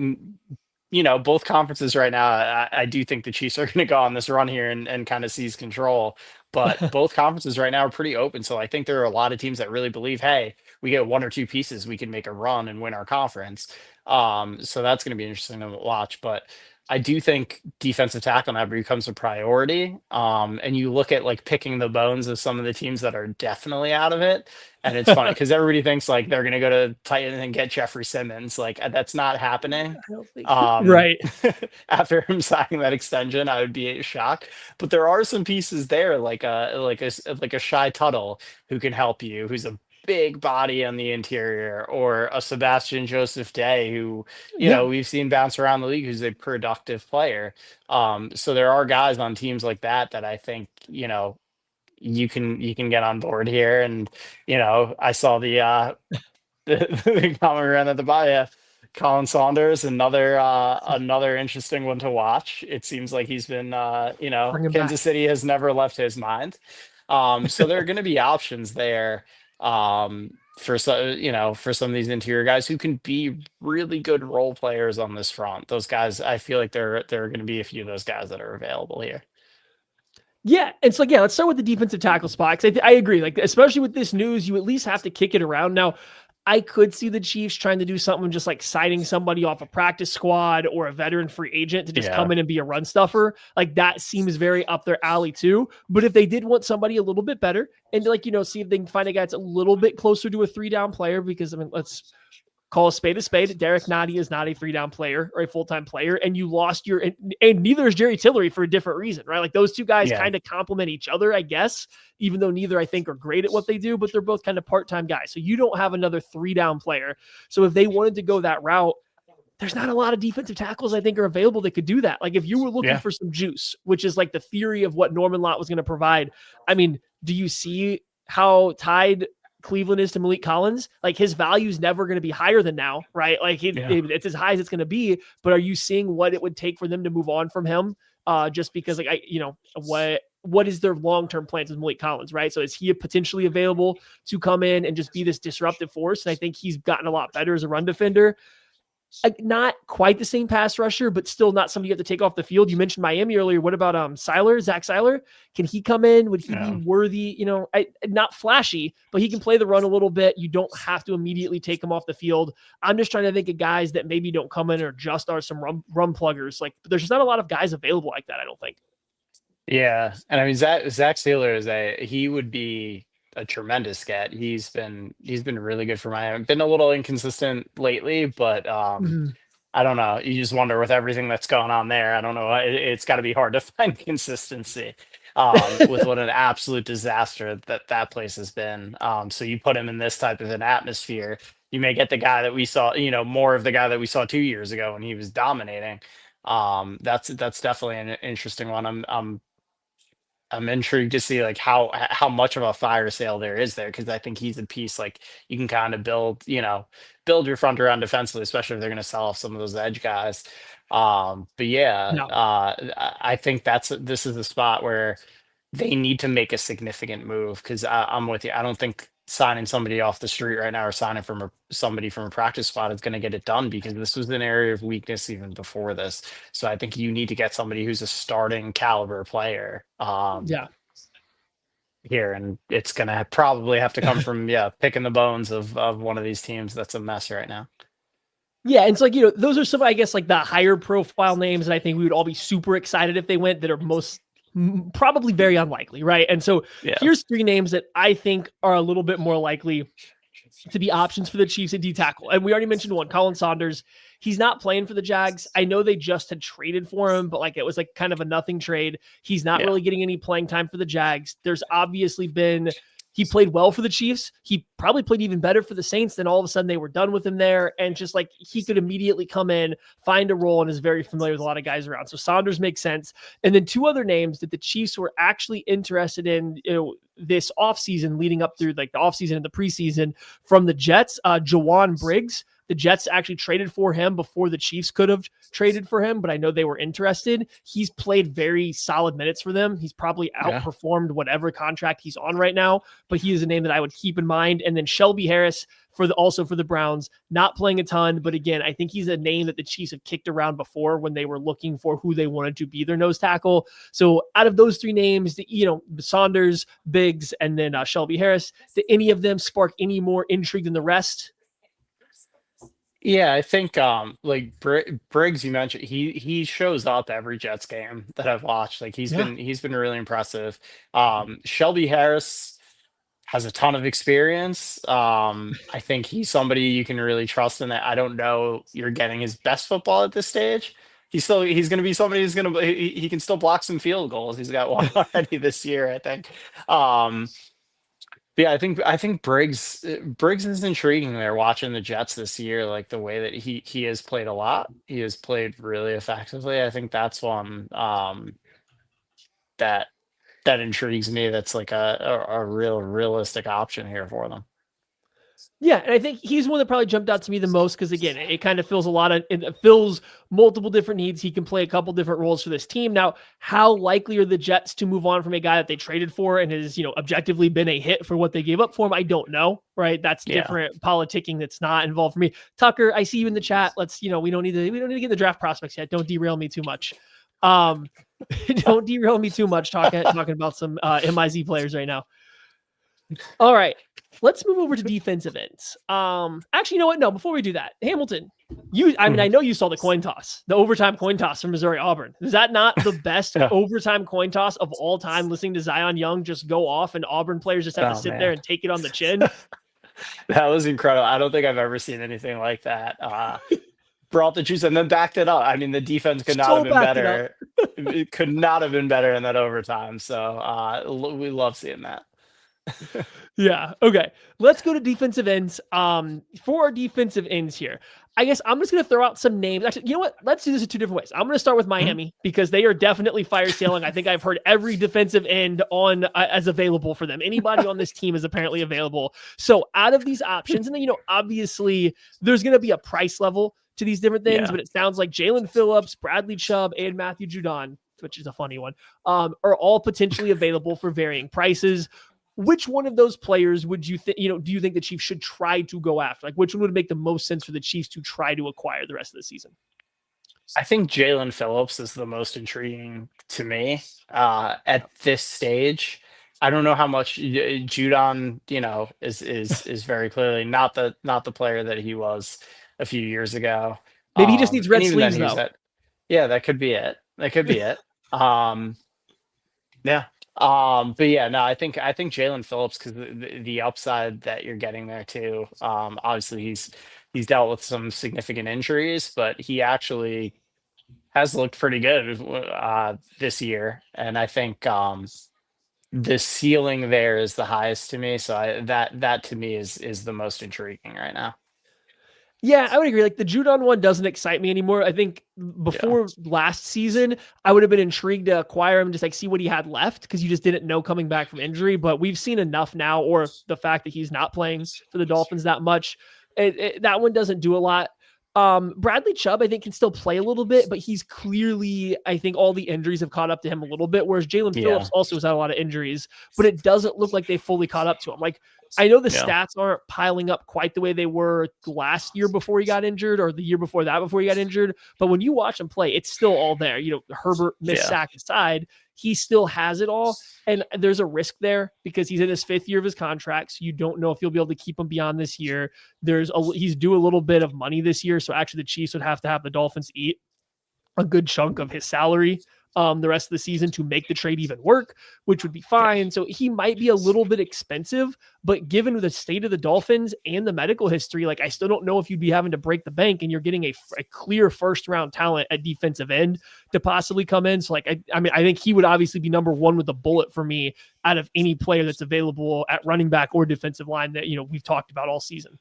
[SPEAKER 2] both conferences right now, I do think the Chiefs are going to go on this run here and kind of seize control. But both conferences right now are pretty open. So I think there are a lot of teams that really believe, hey, we get one or two pieces, we can make a run and win our conference. So that's going to be interesting to watch. But I do think defensive tackle now becomes a priority. And you look at like picking the bones of some of the teams that are definitely out of it. And it's funny because everybody thinks like they're going to go to Titan and get Jeffrey Simmons. Like that's not happening.
[SPEAKER 1] I don't think
[SPEAKER 2] Um,
[SPEAKER 1] right.
[SPEAKER 2] After him signing that extension, I would be shocked. But there are some pieces there, like a Shy Tuttle who can help you, who's a big body on the interior, or a Sebastian Joseph Day, who
[SPEAKER 1] Yeah.
[SPEAKER 2] we've seen bounce around the league, who's a productive player. So there are guys on teams like that I think you can get on board here. And I saw the comment around at the bio. Colin Saunders, another interesting one to watch. It seems like he's been,
[SPEAKER 1] Bring him back.
[SPEAKER 2] Kansas City has never left his mind. So there are going to be options there, for some of these interior guys who can be really good role players on this front. Those guys, I feel like there are going to be a few of those guys that are available here.
[SPEAKER 1] Yeah, and so let's start with the defensive tackle spot. 'Cause I agree, like especially with this news, you at least have to kick it around. Now, I could see the Chiefs trying to do something just like signing somebody off a practice squad or a veteran free agent to just
[SPEAKER 2] Yeah.
[SPEAKER 1] come in and be a run stuffer. Like that seems very up their alley too. But if they did want somebody a little bit better and see if they can find a guy that's a little bit closer to a 3-down player, because I mean, let's call a spade a spade. Derek Nadi is not a 3-down player or a full-time player, and you lost and neither is Jerry Tillery for a different reason, right? Like those two guys
[SPEAKER 2] Yeah.
[SPEAKER 1] kind of complement each other, I guess, even though neither I think are great at what they do, but they're both kind of part-time guys. So you don't have another 3-down player. So if they wanted to go that route, there's not a lot of defensive tackles I think are available that could do that. Like if you were looking
[SPEAKER 2] Yeah.
[SPEAKER 1] for some juice, which is like the theory of what Norman Lott was going to provide. I mean, do you see how tied Cleveland is to Malik Collins? Like his value is never going to be higher than now, right? Like it's as high as it's going to be, but are you seeing what it would take for them to move on from him? Just because what is their long-term plans with Malik Collins, right? So is he potentially available to come in and just be this disruptive force? And I think he's gotten a lot better as a run defender. Not quite the same pass rusher, but still not somebody you have to take off the field. You mentioned Miami earlier. What about Zach Seiler? Can he come in? Would he be worthy? Not flashy, but he can play the run a little bit. You don't have to immediately take him off the field. I'm just trying to think of guys that maybe don't come in or just are some run pluggers. Like there's just not a lot of guys available like that, I don't think.
[SPEAKER 2] Yeah, and I mean Zach Sealer he would be a tremendous get. He's been really good for Miami. Been a little inconsistent lately, but I don't know. You just wonder with everything that's going on there. I don't know. It's got to be hard to find consistency with what an absolute disaster that place has been. So you put him in this type of an atmosphere, you may get the guy that we saw, more of the guy that we saw 2 years ago when he was dominating. That's definitely an interesting one. I'm intrigued to see like how much of a fire sale there is there, because I think he's a piece like you can kind of build your front around defensively, especially if they're going to sell off some of those edge guys. But yeah,
[SPEAKER 1] No.
[SPEAKER 2] I think this is the spot where they need to make a significant move, because I'm with you. I don't think signing somebody off the street right now or signing from somebody from a practice spot is going to get it done, because this was an area of weakness even before this. So I think you need to get somebody who's a starting caliber player
[SPEAKER 1] Yeah.
[SPEAKER 2] here, and it's going to probably have to come from picking the bones of one of these teams that's a mess right now.
[SPEAKER 1] Yeah, and it's like, those are some, I guess, like the higher profile names that I think we would all be super excited if they went, that are probably very unlikely, right? And so here's 3 names that I think are a little bit more likely to be options for the Chiefs at D tackle. And we already mentioned one, Colin Saunders. He's not playing for the Jags. I know they just had traded for him, but like it was like kind of a nothing trade. He's not really getting any playing time for the Jags. There's obviously been, he played well for the Chiefs. He probably played even better for the Saints. Then all of a sudden they were done with him there. And just like he could immediately come in, find a role, and is very familiar with a lot of guys around. So Saunders makes sense. And then 2 other names that the Chiefs were actually interested in, this offseason, leading up through like the offseason and the preseason, from the Jets, Ja'Wan Briggs. The Jets actually traded for him before the Chiefs could have traded for him, but I know they were interested. He's played very solid minutes for them. He's probably outperformed whatever contract he's on right now, but he is a name that I would keep in mind. And then Shelby Harris also for the Browns, not playing a ton, but again, I think he's a name that the Chiefs have kicked around before when they were looking for who they wanted to be their nose tackle. So out of those 3 names, Saunders, Biggs, and then Shelby Harris, did any of them spark any more intrigue than the rest?
[SPEAKER 2] Yeah, I think like Briggs, you mentioned, he shows up every Jets game that I've watched. Like he's been really impressive. Shelby Harris has a ton of experience. I think he's somebody you can really trust in that. I don't know you're getting his best football at this stage. He's going to be somebody who's he can still block some field goals. He's got one already this year, I think. Yeah, I think Briggs is intriguing there, watching the Jets this year, like the way that he has played a lot. He has played really effectively. I think that's one that intrigues me. That's like a real realistic option here for them.
[SPEAKER 1] Yeah, and I think he's one that probably jumped out to me the most because, again, it kind of it fills multiple different needs. He can play a couple different roles for this team. Now, how likely are the Jets to move on from a guy that they traded for and has, objectively been a hit for what they gave up for him? I don't know, right? That's different politicking that's not involved for me. Tucker, I see you in the chat. Let's, we don't need to get the draft prospects yet. Don't derail me too much. Don't derail me too much talking about some MIZ players right now. All right, let's move over to defensive ends. Actually, you know what? No, before we do that, Hamilton, I know you saw the coin toss, the overtime coin toss from Missouri Auburn. Is that not the best overtime coin toss of all time? Listening to Zion Young just go off and Auburn players just have to sit there and take it on the chin.
[SPEAKER 2] That was incredible. I don't think I've ever seen anything like that. Brought the juice and then backed it up. I mean, the defense could not have been better. It could not have been better in that overtime. So we love seeing that.
[SPEAKER 1] Yeah. Okay. Let's go to defensive ends. For our defensive ends here, I guess I'm just going to throw out some names. Actually, you know what? Let's do this in 2 different ways. I'm going to start with Miami because they are definitely fire sailing. I think I've heard every defensive end on as available for them. Anybody on this team is apparently available. So out of these options, and then, obviously there's going to be a price level to these different things, but it sounds like Jalen Phillips, Bradley Chubb, and Matthew Judon, which is a funny one, are all potentially available for varying prices. Which one of those players would you think, do you think the Chiefs should try to go after? Like, which one would make the most sense for the Chiefs to try to acquire the rest of the season?
[SPEAKER 2] I think Jalen Phillips is the most intriguing to me at this stage. I don't know how much Judon, is very clearly not the player that he was a few years ago.
[SPEAKER 1] Maybe he just needs red sleeves, though.
[SPEAKER 2] That could be it. Yeah. But yeah, no, I think Jalen Phillips, because the upside that you're getting there too. Obviously he's dealt with some significant injuries, but he actually has looked pretty good this year, and I think the ceiling there is the highest to me. So that to me is the most intriguing right now.
[SPEAKER 1] Yeah, I would agree. Like the Judon one doesn't excite me anymore. I think before last season, I would have been intrigued to acquire him, just like see what he had left, because you just didn't know coming back from injury. But we've seen enough now, or the fact that he's not playing for the Dolphins that much. That one doesn't do a lot. Bradley Chubb, I think, can still play a little bit, but he's clearly, I think all the injuries have caught up to him a little bit, whereas Jalen Phillips also has had a lot of injuries, but it doesn't look like they fully caught up to him. Like I know the
[SPEAKER 2] Yeah.
[SPEAKER 1] stats aren't piling up quite the way they were last year before he got injured, or the year before that before he got injured. But when you watch him play, it's still all there. Herbert missed
[SPEAKER 2] Yeah.
[SPEAKER 1] sack aside, he still has it all. And there's a risk there because he's in his 5th year of his contract. So you don't know if you'll be able to keep him beyond this year. He's due a little bit of money this year. So actually the Chiefs would have to have the Dolphins eat a good chunk of his salary the rest of the season to make the trade even work, which would be fine. So he might be a little bit expensive, but given the state of the Dolphins and the medical history, like I still don't know if you'd be having to break the bank and you're getting a clear first round talent at defensive end to possibly come in. So like, I mean, I think he would obviously be number one with a bullet for me out of any player that's available at running back or defensive line that, we've talked about all season.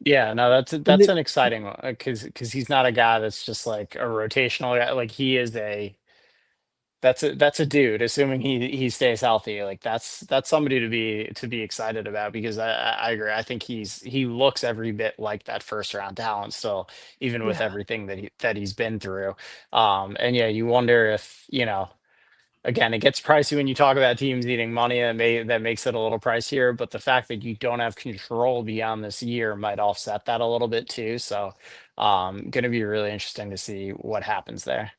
[SPEAKER 2] Yeah, no, that's an exciting one because he's not a guy that's just like a rotational guy. Like he is that's a dude. Assuming he stays healthy, like that's somebody to be excited about because I agree. I think he looks every bit like that first round talent still, even with
[SPEAKER 1] Yeah.
[SPEAKER 2] everything that he's been through. And yeah, you wonder if again, it gets pricey when you talk about teams needing money, and that makes it a little pricier. But the fact that you don't have control beyond this year might offset that a little bit too. So, going to be really interesting to see what happens there.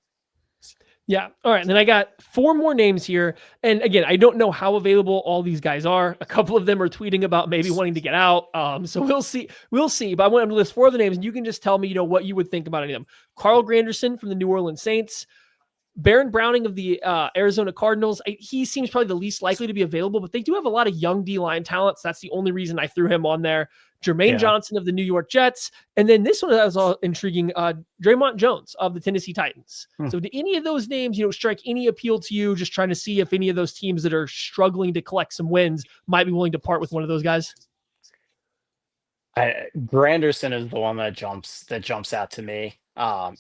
[SPEAKER 1] Yeah. All right. And then I got 4 more names here. And again, I don't know how available all these guys are. A couple of them are tweeting about maybe wanting to get out. So we'll see. But I want to list 4 of the names, and you can just tell me, what you would think about any of them. Carl Granderson from the New Orleans Saints. Baron Browning of the Arizona Cardinals. He seems probably the least likely to be available, but they do have a lot of young D-line talents. That's the only reason I threw him on there. Jermaine Johnson of the New York Jets. And then this one that was all intriguing, Draymond Jones of the Tennessee Titans. So do any of those names, strike any appeal to you? Just trying to see if any of those teams that are struggling to collect some wins might be willing to part with one of those guys.
[SPEAKER 2] Granderson is the one that jumps out to me.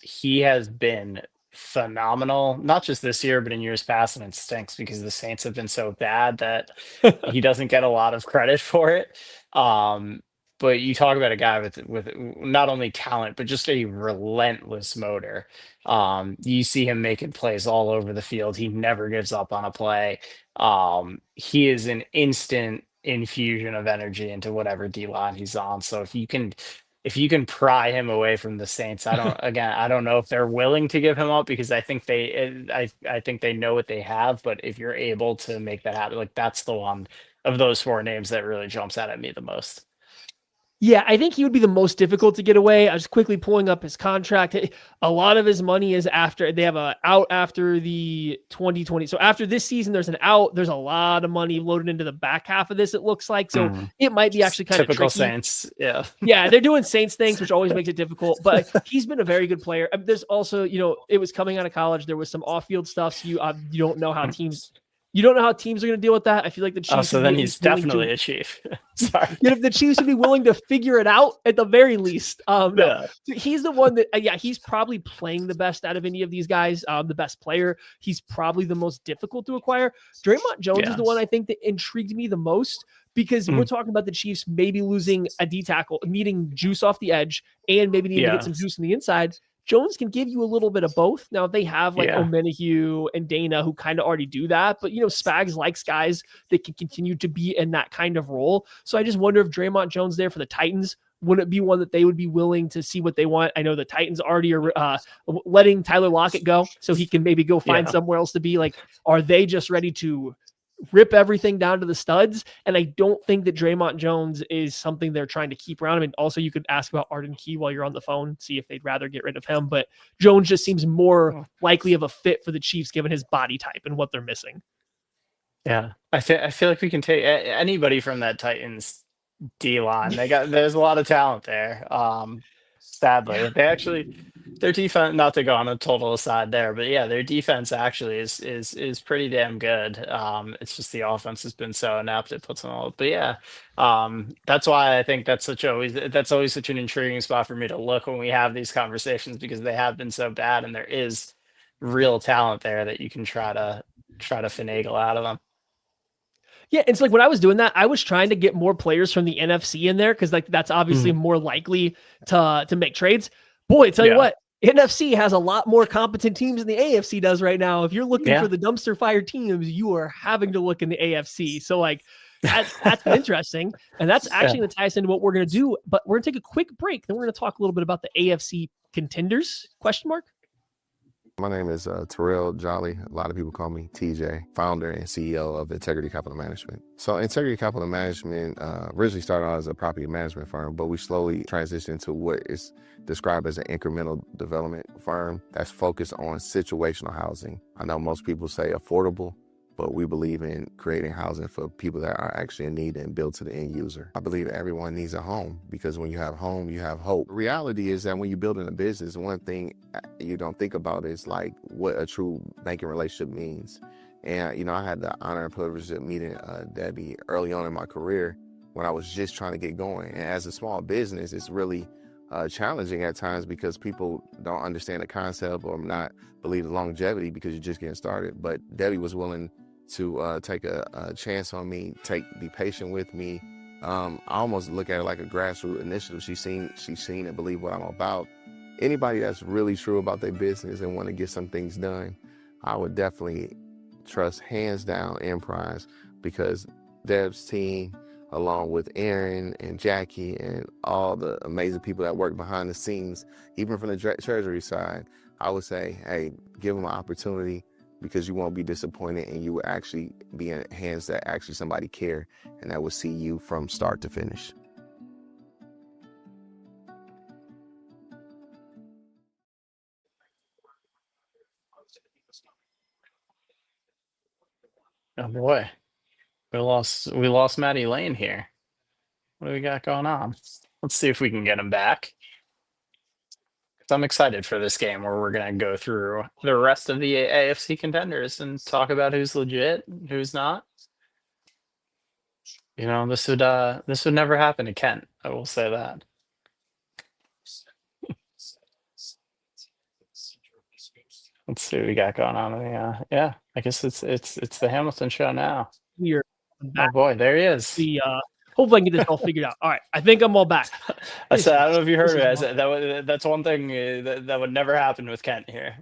[SPEAKER 2] He has been phenomenal, not just this year, but in years past, and it stinks because the Saints have been so bad that he doesn't get a lot of credit for it. But you talk about a guy with not only talent, but just a relentless motor. You see him making plays all over the field. He never gives up on a play. He is an instant infusion of energy into whatever D line he's on. So if you can pry him away from the Saints, I don't know if they're willing to give him up because I think they know what they have. But if you're able to make that happen, like that's the one of those 4 names that really jumps out at me the most.
[SPEAKER 1] Yeah, I think he would be the most difficult to get away. I was quickly pulling up his contract. A lot of his money is after they have a out after the 2020. So after this season, there's an out. There's a lot of money loaded into the back half of this, it looks like. So it might be actually kind of
[SPEAKER 2] typical
[SPEAKER 1] tricky.
[SPEAKER 2] Saints. Yeah.
[SPEAKER 1] Yeah, they're doing Saints things, which always makes it difficult. But he's been a very good player. There's also, it was coming out of college. There was some off-field stuff. So you don't know how teams. You don't know how teams are going to deal with that. I feel like the Chiefs.
[SPEAKER 2] So then he's definitely a Chief. Sorry.
[SPEAKER 1] If the Chiefs would be willing to figure it out at the very least. No. So he's the one that, he's probably playing the best out of any of these guys. The best player. He's probably the most difficult to acquire. Draymond Jones is the one I think that intrigued me the most because we're talking about the Chiefs maybe losing a D tackle, needing juice off the edge, and maybe needing to get some juice on the inside. Jones can give you a little bit of both. Now they have Omenihu and Dana who kind of already do that, but Spags likes guys that can continue to be in that kind of role. So I just wonder if Draymond Jones there for the Titans, wouldn't it be one that they would be willing to see what they want? I know the Titans already are letting Tyler Lockett go so he can maybe go find somewhere else to be. Like, are they just ready to rip everything down to the studs? And I don't think that Draymond Jones is something they're trying to keep around. I mean, also you could ask about Arden Key while you're on the phone, see if they'd rather get rid of him, but Jones just seems more likely of a fit for the Chiefs given his body type and what they're missing.
[SPEAKER 2] Yeah. I feel like we can take anybody from that Titans D line. There's a lot of talent there. Sadly, their defense, not to go on a total aside there, but yeah, their defense actually is pretty damn good. It's just the offense has been so inept it puts them all. But yeah, that's why I think that's always such an intriguing spot for me to look when we have these conversations because they have been so bad and there is real talent there that you can try to finagle out of them.
[SPEAKER 1] Yeah, it's like when I was doing that, I was trying to get more players from the NFC in there because that's obviously more likely to make trades. Boy, tell you what, NFC has a lot more competent teams than the AFC does right now. If you're looking for the dumpster fire teams, you are having to look in the AFC. So That's interesting. And that's actually going to tie us into what we're going to do. But we're going to take a quick break. Then we're going to talk a little bit about the AFC contenders, question mark.
[SPEAKER 4] My name is Terrell Jolly. A lot of people call me TJ, founder and CEO of Integrity Capital Management. So Integrity Capital Management originally started out as a property management firm, but we slowly transitioned to what is described as an incremental development firm that's focused on situational housing. I know most people say affordable, but we believe in creating housing for people that are actually in need and built to the end user. I believe everyone needs a home because when you have home, you have hope. The reality is that when you're building a business, one thing you don't think about is like what a true banking relationship means. And, I had the honor and privilege of meeting Debbie early on in my career when I was just trying to get going. And as a small business, it's really challenging at times because people don't understand the concept or not believe the longevity because you're just getting started. But Debbie was willing to take a chance on me, be patient with me. I almost look at it like a grassroots initiative. She's seen and believe what I'm about. Anybody that's really true about their business and want to get some things done, I would definitely trust hands down Emprise because Deb's team, along with Aaron and Jackie and all the amazing people that work behind the scenes, even from the treasury side, I would say, hey, give them an opportunity because you won't be disappointed and you will actually be in hands that actually somebody care and that will see you from start to finish.
[SPEAKER 2] Oh boy, we lost Matty Lane here. What do we got going on? Let's see if we can get him back. So I'm excited for this game where we're going to go through the rest of the AFC contenders and talk about who's legit, who's not. This would never happen to Kent. I will say that. Let's see what we got going on. Yeah, I guess it's the Hamilton show now.
[SPEAKER 1] We are back.
[SPEAKER 2] Oh boy, there he is.
[SPEAKER 1] Hopefully I can get this all figured out. All right, I think I'm all back.
[SPEAKER 2] I don't know if you heard it. I said that's one thing that would never happen with Kent here.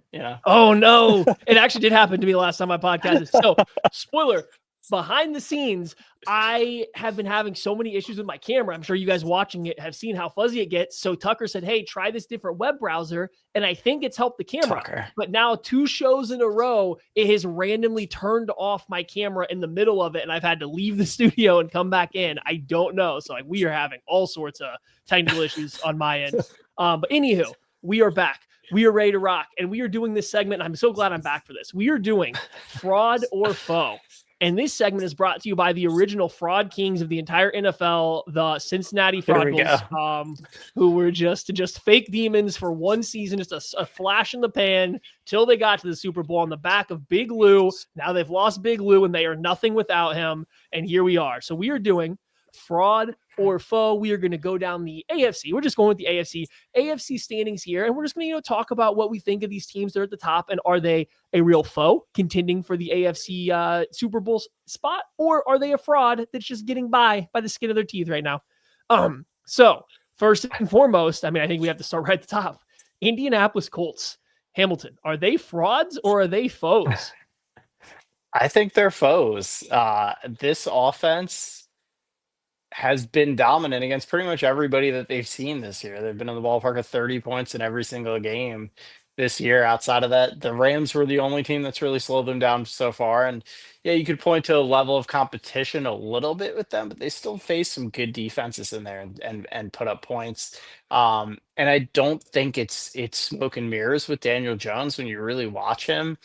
[SPEAKER 1] Oh no, it actually did happen to me last time I podcasted. So, spoiler. Behind the scenes, I have been having so many issues with my camera. I'm sure you guys watching it have seen how fuzzy it gets. So Tucker said, hey, try this different web browser. And I think it's helped the camera.
[SPEAKER 2] Tucker.
[SPEAKER 1] But now 2 shows in a row, it has randomly turned off my camera in the middle of it. And I've had to leave the studio and come back in. I don't know. So we are having all sorts of technical issues on my end. But anywho, we are back. We are ready to rock. And we are doing this segment. And I'm so glad I'm back for this. We are doing Fraud or Foe. And this segment is brought to you by the original fraud kings of the entire NFL, the Cincinnati Fraudals, who were just fake demons for one season, just a flash in the pan till they got to the Super Bowl on the back of Big Lou. Now they've lost Big Lou and they are nothing without him. And here we are. So we are doing Fraud or Foe. We are going to go down the AFC. We're just going with the AFC standings here. And we're just going to talk about what we think of these teams that are at the top. And are they a real foe contending for the AFC Super Bowl spot? Or are they a fraud that's just getting by the skin of their teeth right now? So first and foremost, I think we have to start right at the top. Indianapolis Colts. Hamilton, are they frauds or are they foes?
[SPEAKER 2] I think they're foes. This offense has been dominant against pretty much everybody that they've seen this year. They've been in the ballpark of 30 points in every single game this year. Outside of that, the Rams were the only team that's really slowed them down so far. And yeah, you could point to a level of competition a little bit with them, but they still face some good defenses in there and put up points. And I don't think it's smoke and mirrors with Daniel Jones when you really watch him.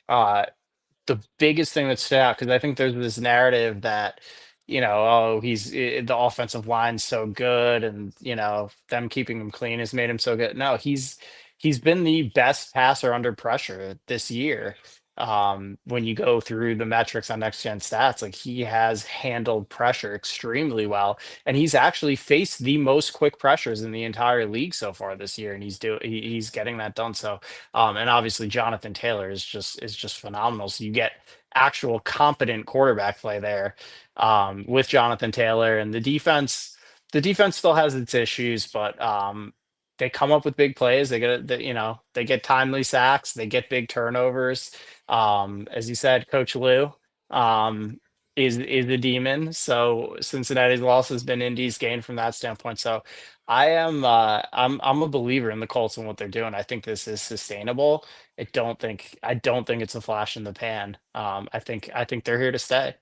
[SPEAKER 2] The biggest thing that stood out, because I think there's this narrative that the offensive line's so good and, them keeping him clean has made him so good. No, he's been the best passer under pressure this year. When you go through the metrics on Next Gen Stats, he has handled pressure extremely well. And he's actually faced the most quick pressures in the entire league so far this year. And he's getting that done. So, and obviously Jonathan Taylor is just phenomenal. So you get actual competent quarterback play there. With Jonathan Taylor, and the defense still has its issues, but they come up with big plays. They get timely sacks. They get big turnovers. As you said, Coach Lou, is a demon. So Cincinnati's loss has been Indy's gain from that standpoint. So I'm a believer in the Colts and what they're doing. I think this is sustainable. I don't think it's a flash in the pan. I think they're here to stay.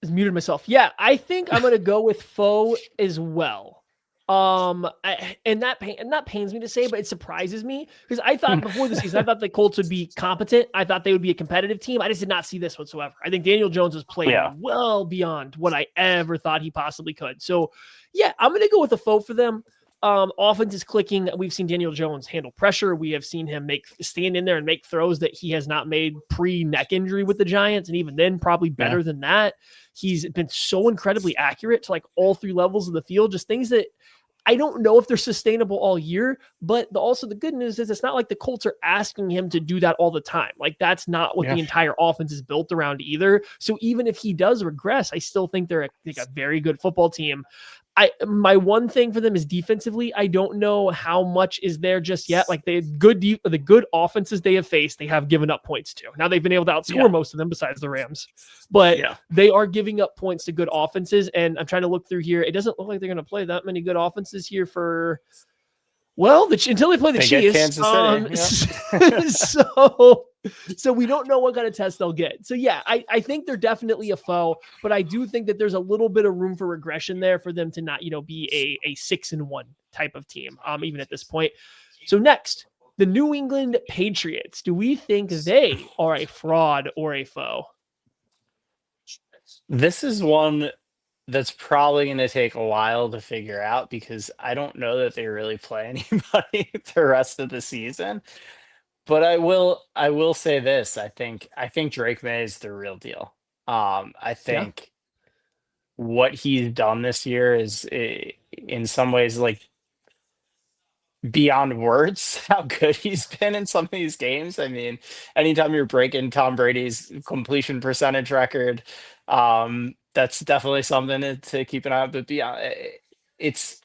[SPEAKER 1] Muted myself. Yeah, I think I'm gonna go with Foe as well. And that pains me to say, but it surprises me because I thought before the season, I thought the Colts would be competent. I thought they would be a competitive team. I just did not see this whatsoever. I think Daniel Jones has played well beyond what I ever thought he possibly could. So, yeah, I'm gonna go with a Foe for them. Offense is clicking. We've seen Daniel Jones handle pressure. We have seen him stand in there and make throws that he has not made pre-neck injury with the Giants, and even then, probably better than that. He's been so incredibly accurate to like all three levels of the field, just things that I don't know if they're sustainable all year, but also the good news is it's not like the Colts are asking him to do that all the time. Like that's not what the entire offense is built around either. So even if he does regress, I still think they're a very good football team. My one thing for them is defensively. I don't know how much is there just yet. Like the good offenses they have faced, they have given up points to. Now they've been able to outscore most of them besides the Rams, but they are giving up points to good offenses. And I'm trying to look through here. It doesn't look like they're going to play that many good offenses here for, well, until they play the Chiefs. So we don't know what kind of test they'll get. So yeah, I think they're definitely a foe, but I do think that there's a little bit of room for regression there for them to not, be a 6-1 type of team, even at this point. So next, the New England Patriots. Do we think they are a fraud or a foe?
[SPEAKER 2] This is one that's probably going to take a while to figure out because I don't know that they really play anybody the rest of the season. But I will say this. I think Drake May is the real deal. I think what he's done this year is in some ways like beyond words how good he's been in some of these games. I mean, anytime you're breaking Tom Brady's completion percentage record, that's definitely something to keep an eye on. But beyond, it's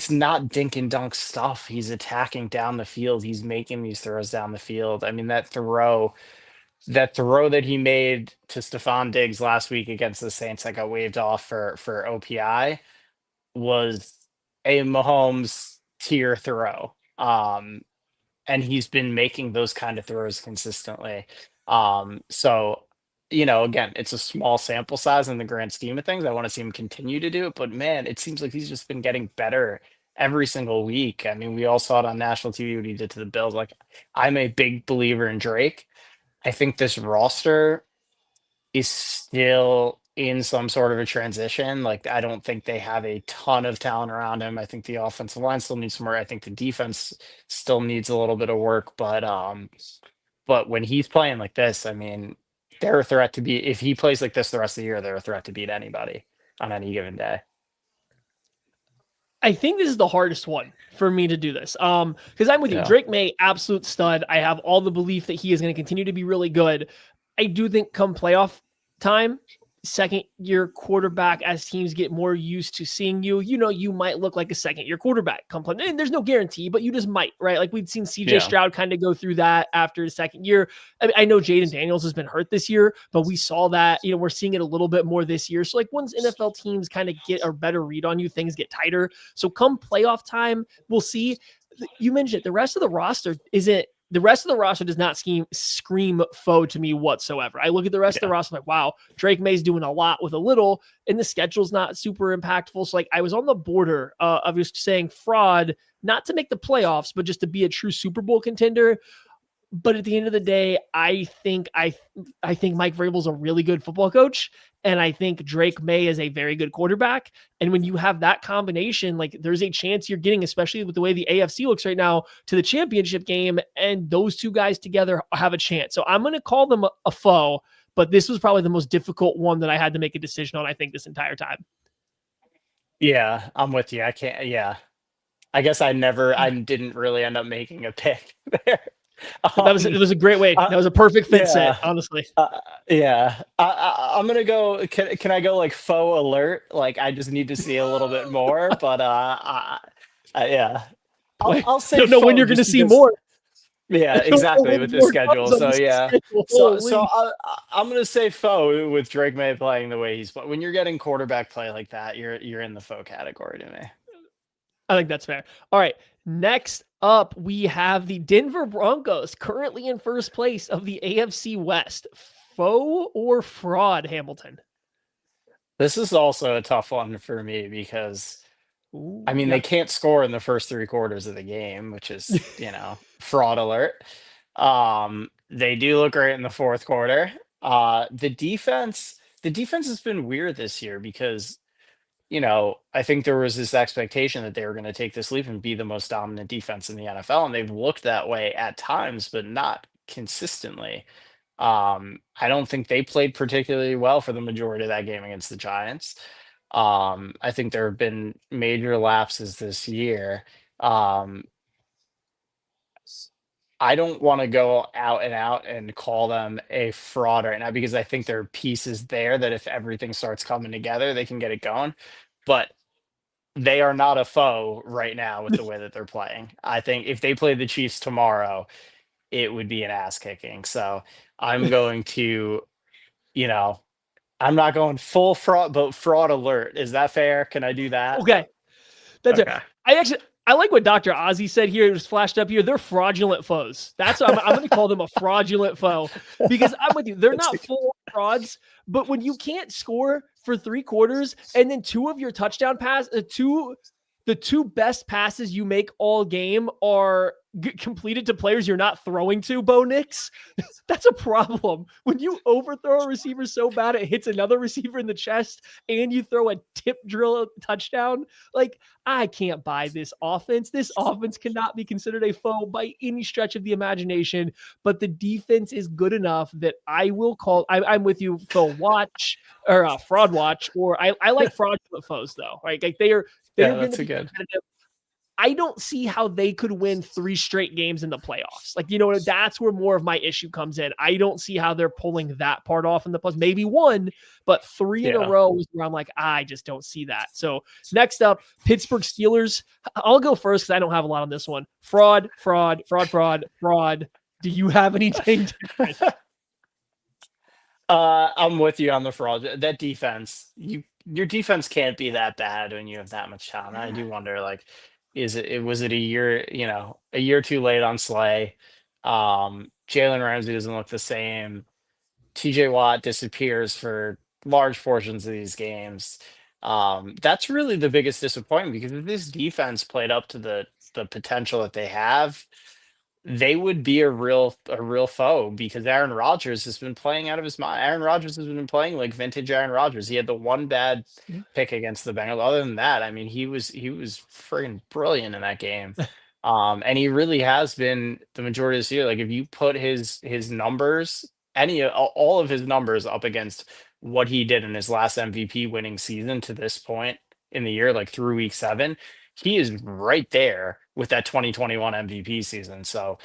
[SPEAKER 2] not dink and dunk stuff. He's attacking down the field. He's making these throws down the field. I mean, that throw that he made to Stephon Diggs last week against the Saints that got waved off for OPI was a Mahomes tier throw. And he's been making those kind of throws consistently. So again, it's a small sample size in the grand scheme of things. I want to see him continue to do it, but man, it seems like he's just been getting better every single week. I mean, we all saw it on national TV what he did to the Bills. Like, I'm a big believer in Drake. I think this roster is still in some sort of a transition. Like, I don't think they have a ton of talent around him. I think the offensive line still needs some work. I think the defense still needs a little bit of work, but when he's playing like this, I mean, they're a threat to beat. If he plays like this the rest of the year, they're a threat to beat anybody on any given day.
[SPEAKER 1] I think this is the hardest one for me to do this. Because I'm with you. Drake May, absolute stud. I have all the belief that he is going to continue to be really good. I do think come playoff time, second-year quarterback, as teams get more used to seeing you, you might look like a second-year quarterback come play. And there's no guarantee, but you just might, right? Like we'd seen CJ Stroud kind of go through that after the second year. I mean, I know Jaden Daniels has been hurt this year, but we saw that, we're seeing it a little bit more this year. So like once NFL teams kind of get a better read on you, things get tighter. So come playoff time, we'll see. You mentioned it, the rest of the roster does not scream foe to me whatsoever. I look at the rest of the roster like, wow, Drake May's doing a lot with a little, and the schedule's not super impactful. So like I was on the border of just saying fraud, not to make the playoffs, but just to be a true Super Bowl contender. But at the end of the day, I think Mike Vrabel's a really good football coach, and I think Drake May is a very good quarterback. And when you have that combination, like there's a chance you're getting, especially with the way the AFC looks right now, to the championship game, and those two guys together have a chance. So I'm going to call them a foe, but this was probably the most difficult one that I had to make a decision on, I think, this entire time.
[SPEAKER 2] Yeah, I'm with you. I can't. Yeah, I guess I didn't really end up making a pick there.
[SPEAKER 1] It was a great way. That was a perfect fit set, honestly.
[SPEAKER 2] I'm gonna go. Can I go like faux alert? Like I just need to see a little bit more. But I'll say.
[SPEAKER 1] I don't know when you're gonna see more.
[SPEAKER 2] Yeah,
[SPEAKER 1] I don't know
[SPEAKER 2] exactly,
[SPEAKER 1] any
[SPEAKER 2] with the
[SPEAKER 1] more
[SPEAKER 2] schedule.
[SPEAKER 1] games on
[SPEAKER 2] So
[SPEAKER 1] this
[SPEAKER 2] yeah.
[SPEAKER 1] schedule.
[SPEAKER 2] So
[SPEAKER 1] Holy.
[SPEAKER 2] I'm gonna say faux with Drake May playing the way he's playing. When you're getting quarterback play like that, you're in the faux category to me.
[SPEAKER 1] I think that's fair. All right. Next up, we have the Denver Broncos, currently in first place of the AFC West. Faux or fraud, Hamilton?
[SPEAKER 2] This is also a tough one for me because I
[SPEAKER 1] Ooh,
[SPEAKER 2] mean
[SPEAKER 1] yeah.
[SPEAKER 2] they can't score in the first three quarters of the game, which is, fraud alert. They do look great in the fourth quarter. The defense has been weird this year because I think there was this expectation that they were going to take this leap and be the most dominant defense in the NFL, and they've looked that way at times, but not consistently. I don't think they played particularly well for the majority of that game against the Giants. I think there have been major lapses this year. Um, I don't want to go out and out and call them a fraud right now because I think there are pieces there that if everything starts coming together, they can get it going. But they are not a foe right now with the way that they're playing. I think if they played the Chiefs tomorrow, it would be an ass kicking. So I'm going to, you know, I'm not going full fraud, but fraud alert. Is that fair? Can I do that?
[SPEAKER 1] Okay. That's it.
[SPEAKER 2] Okay.
[SPEAKER 1] I like what Dr. Ozzy said here. It was flashed up here. They're fraudulent foes. That's what I'm going to call them, a fraudulent foe, because I'm with you. They're not full frauds, but when you can't score for 3 quarters and then two of your touchdown pass, the two best passes you make all game are completed to players you're not throwing to, Bo Nix. That's a problem. When you overthrow a receiver so bad it hits another receiver in the chest and you throw a tip drill touchdown, like, I can't buy this offense. This offense cannot be considered a foe by any stretch of the imagination, but the defense is good enough that I will call. I'm with you, Phil. Watch or fraud watch, or I like fraudulent foes though. Right, like they're
[SPEAKER 2] Yeah,
[SPEAKER 1] going
[SPEAKER 2] that's
[SPEAKER 1] to
[SPEAKER 2] a
[SPEAKER 1] be
[SPEAKER 2] good.
[SPEAKER 1] competitive. I don't see how they could win 3 straight games in the playoffs. Like, that's where more of my issue comes in. I don't see how they're pulling that part off in the plus. Maybe one, but 3 in a
[SPEAKER 2] Yeah.
[SPEAKER 1] row is where I'm like, I just don't see that. So next up, Pittsburgh Steelers. I'll go first because I don't have a lot on this one. Fraud, fraud, fraud, fraud, fraud. Do you have anything different?
[SPEAKER 2] I'm with you on the fraud. That defense, your defense can't be that bad when you have that much talent. I do wonder, like, was it a year, a year too late on Slay? Jalen Ramsey doesn't look the same. TJ Watt disappears for large portions of these games. That's really the biggest disappointment because if this defense played up to the potential that they have, they would be a real foe because Aaron Rodgers has been playing out of his mind. Aaron Rodgers has been playing like vintage Aaron Rodgers. He had the one bad pick against the Bengals. Other than that, I mean, he was friggin' brilliant in that game. And he really has been the majority of this year. Like if you put his numbers, all of his numbers up against what he did in his last MVP winning season to this point in the year, like through week 7, he is right there with that 2021 MVP season. So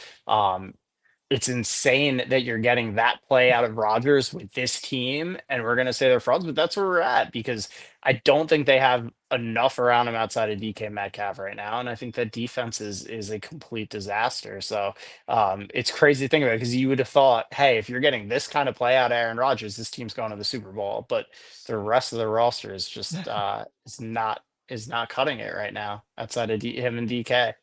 [SPEAKER 2] it's insane that you're getting that play out of Rodgers with this team, and we're gonna say they're frauds, but that's where we're at because I don't think they have enough around him outside of DK Metcalf right now, and I think that defense is a complete disaster. So it's crazy to think about because you would have thought, hey, if you're getting this kind of play out of Aaron Rodgers, this team's going to the Super Bowl, but the rest of the roster is just is not cutting it right now outside of him and DK.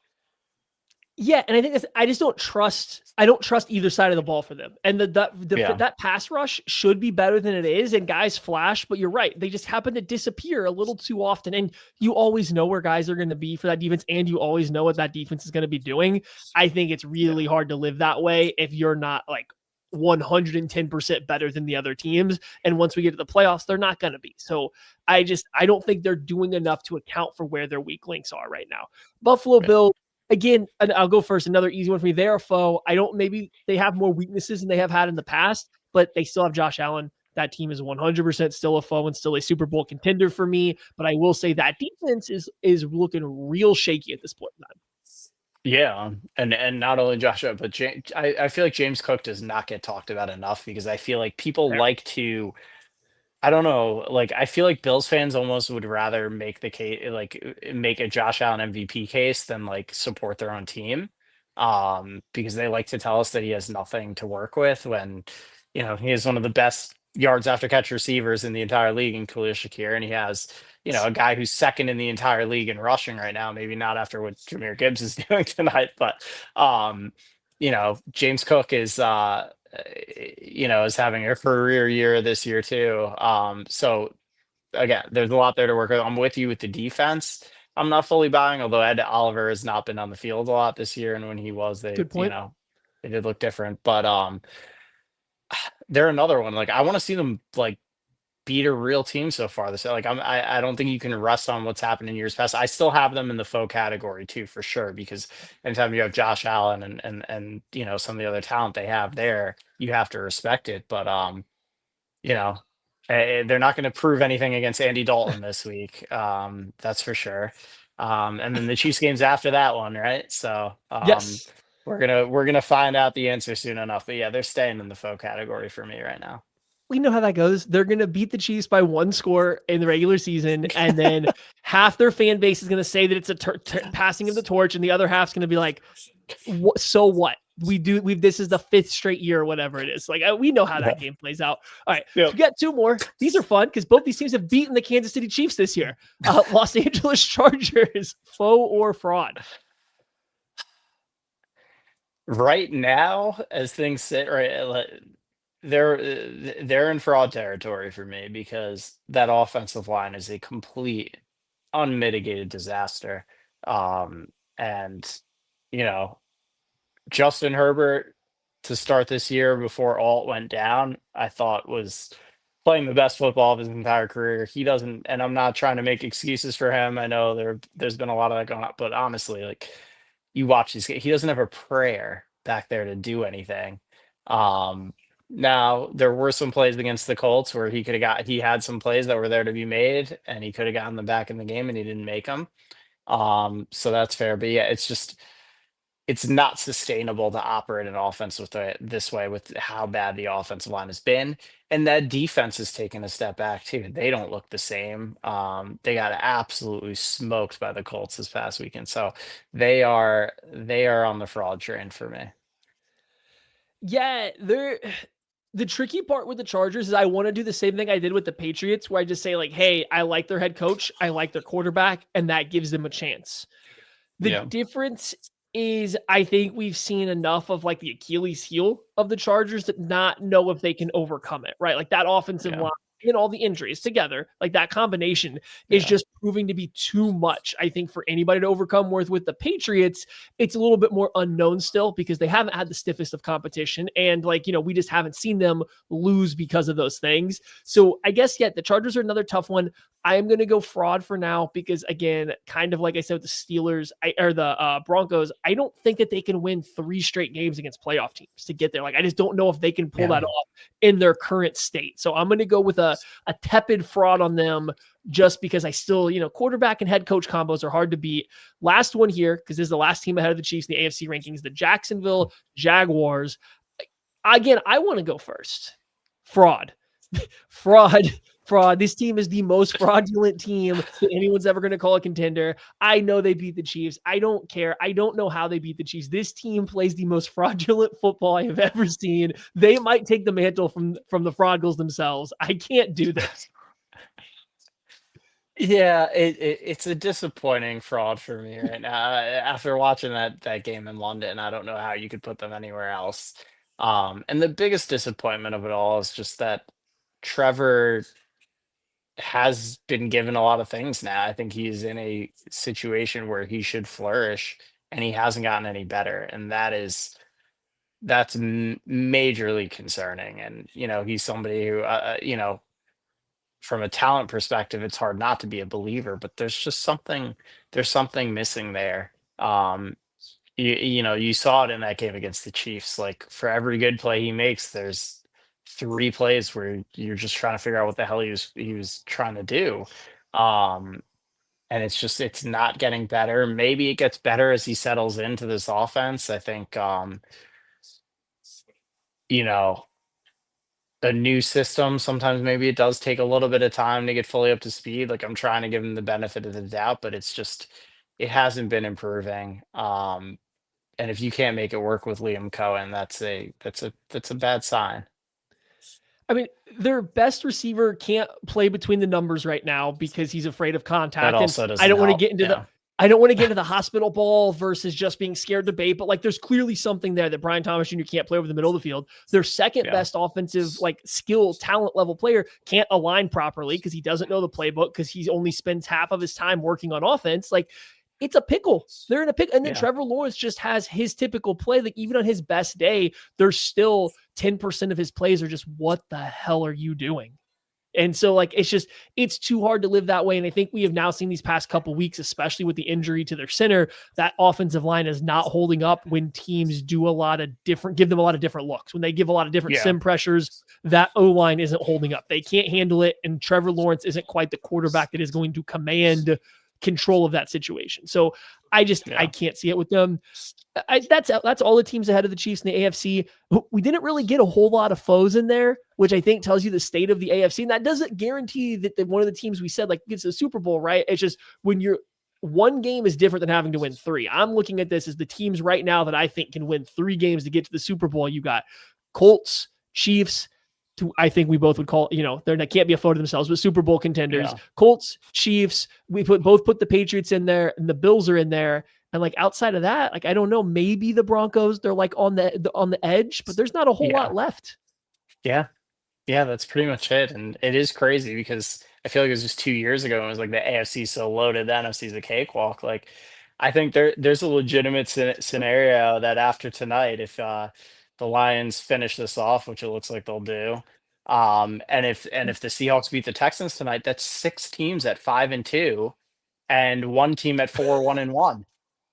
[SPEAKER 1] Yeah, and I think I just don't trust. I don't trust either side of the ball for them. And
[SPEAKER 2] Yeah.
[SPEAKER 1] that pass rush should be better than it is. And guys flash, but you're right; they just happen to disappear a little too often. And you always know where guys are going to be for that defense, and you always know what that defense is going to be doing. I think it's really hard to live that way if you're not like 110% better than the other teams. And once we get to the playoffs, they're not going to be. So I don't think they're doing enough to account for where their weak links are right now. Buffalo Bills. Again, and I'll go first. Another easy one for me. They're a foe. Maybe they have more weaknesses than they have had in the past, but they still have Josh Allen. That team is 100% still a foe and still a Super Bowl contender for me. But I will say that defense is looking real shaky at this point in time.
[SPEAKER 2] Yeah, and not only Joshua, but I feel like James Cook does not get talked about enough because I feel like people like to. I don't know. Like I feel like Bills fans almost would rather make the case, like make a Josh Allen MVP case than like support their own team. because they like to tell us that he has nothing to work with when, he is one of the best yards after catch receivers in the entire league in Khalil Shakir, and he has, a guy who's second in the entire league in rushing right now. Maybe not after what Jameer Gibbs is doing tonight, but James Cook is having a career year this year too. So again, there's a lot there to work with. I'm with you with the defense. I'm not fully buying, although Ed Oliver has not been on the field a lot this year, and when he was,
[SPEAKER 1] Good point.
[SPEAKER 2] they did look different. But they're another one. Like I want to see them like beat a real team so far this year. Like I don't think you can rest on what's happened in years past. I still have them in the faux category too, for sure, because anytime you have Josh Allen and some of the other talent they have there, you have to respect it. But you know, they're not going to prove anything against Andy Dalton this week. That's for sure. And then the Chiefs game's after that one, right? So
[SPEAKER 1] Yes.
[SPEAKER 2] we're gonna find out the answer soon enough. But yeah, they're staying in the faux category for me right now.
[SPEAKER 1] We know how that goes. They're going to beat the Chiefs by 1 score in the regular season, and then half their fan base is going to say that it's a passing of the torch, and the other half's going to be like, so what? This is the 5th straight year or whatever it is. Like we know how that game plays out. All right,
[SPEAKER 2] Yep.
[SPEAKER 1] we got 2 more. These are fun because both these teams have beaten the Kansas City Chiefs this year. Los Angeles Chargers, faux or fraud?
[SPEAKER 2] Right now, as things sit, right, they're in fraud territory for me because that offensive line is a complete unmitigated disaster. And you know, Justin Herbert to start this year before Alt went down, I thought was playing the best football of his entire career. He doesn't, and I'm not trying to make excuses for him. I know there's been a lot of that going on, but honestly, like you watch these, he doesn't have a prayer back there to do anything. Now there were some plays against the Colts where he had some plays that were there to be made, and he could have gotten them back in the game, and he didn't make them. So that's fair. But yeah, it's not sustainable to operate an offense this way with how bad the offensive line has been. And that defense has taken a step back too. They don't look the same. They got absolutely smoked by the Colts this past weekend. So they are on the fraud train for me.
[SPEAKER 1] Yeah, the tricky part with the Chargers is I want to do the same thing I did with the Patriots, where I just say like, hey, I like their head coach, I like their quarterback, and that gives them a chance. The difference is I think we've seen enough of like the Achilles heel of the Chargers to not know if they can overcome it, right? Like that offensive line and all the injuries together, like that combination is just proving to be too much, I think, for anybody to overcome. Whereas with the Patriots, it's a little bit more unknown still because they haven't had the stiffest of competition. And we just haven't seen them lose because of those things. So I guess, the Chargers are another tough one. I am going to go fraud for now because, again, kind of like I said with the Steelers or the Broncos, I don't think that they can win 3 straight games against playoff teams to get there. Like, I just don't know if they can pull that off in their current state. So I'm going to go with a tepid fraud on them just because I still, quarterback and head coach combos are hard to beat. Last one here, because this is the last team ahead of the Chiefs in the AFC rankings, the Jacksonville Jaguars. Again, I want to go first. Fraud. Fraud. This team is the most fraudulent team that anyone's ever going to call a contender. I know they beat the Chiefs. I don't care. I don't know how they beat the Chiefs. This team plays the most fraudulent football I have ever seen. They might take the mantle from the Fraudgles themselves. I can't do this.
[SPEAKER 2] Yeah, it's a disappointing fraud for me right now. After watching that game in London, I don't know how you could put them anywhere else. And the biggest disappointment of it all is just that Trevor has been given a lot of things now. I think he's in a situation where he should flourish, and he hasn't gotten any better, and that's majorly concerning. And he's somebody who from a talent perspective, it's hard not to be a believer, but there's something missing there. You saw it in that game against the Chiefs. Like for every good play he makes, there's 3 plays where you're just trying to figure out what the hell he was trying to do. And it's not getting better. Maybe it gets better as he settles into this offense. I think a new system, sometimes maybe it does take a little bit of time to get fully up to speed. Like I'm trying to give him the benefit of the doubt, but it hasn't been improving. And if you can't make it work with Liam Cohen, that's a bad sign.
[SPEAKER 1] I mean, their best receiver can't play between the numbers right now because he's afraid of contact.
[SPEAKER 2] That
[SPEAKER 1] And
[SPEAKER 2] also
[SPEAKER 1] I
[SPEAKER 2] doesn't
[SPEAKER 1] don't want to
[SPEAKER 2] help.
[SPEAKER 1] get into
[SPEAKER 2] Yeah.
[SPEAKER 1] I don't want to get into the hospital ball versus just being scared debate, but like there's clearly something there that Brian Thomas Jr. can't play over the middle of the field. Their second
[SPEAKER 2] Yeah.
[SPEAKER 1] best offensive, like skill, talent level player can't align properly because he doesn't know the playbook because he only spends half of his time working on offense. Like it's a pickle. They're in a pickle. And then
[SPEAKER 2] Yeah.
[SPEAKER 1] Trevor Lawrence just has his typical play. Like even on his best day, there's still 10% of his plays are just, what the hell are you doing? And so like, it's too hard to live that way. And I think we have now seen these past couple weeks, especially with the injury to their center, that offensive line is not holding up when teams do give them a lot of different looks. When they give a lot of different sim pressures, that O-line isn't holding up. They can't handle it. And Trevor Lawrence isn't quite the quarterback that is going to command control of that situation. So I can't see it with them. That's all the teams ahead of the Chiefs in the AFC. We didn't really get a whole lot of foes in there, which I think tells you the state of the AFC. And that doesn't guarantee that one of the teams we said like gets the Super Bowl, right? It's just when one game is different than having to win 3. I'm looking at this as the teams right now that I think can win 3 games to get to the Super Bowl. You got Colts, Chiefs, I think we both would call, they can't be a foe to themselves, but Super Bowl contenders, Colts, Chiefs, we both put the Patriots in there and the Bills are in there. And like outside of that, like, I don't know, maybe the Broncos, they're like on the edge, but there's not a whole lot left.
[SPEAKER 2] Yeah. Yeah, that's pretty much it. And it is crazy because I feel like it was just 2 years ago. And it was like the AFC is so loaded, the NFC is a cakewalk. Like, I think there's a legitimate scenario that after tonight, if the Lions finish this off, which it looks like they'll do, and if the Seahawks beat the Texans tonight, that's 6 teams at 5-2, and 1 team at 4-1-1,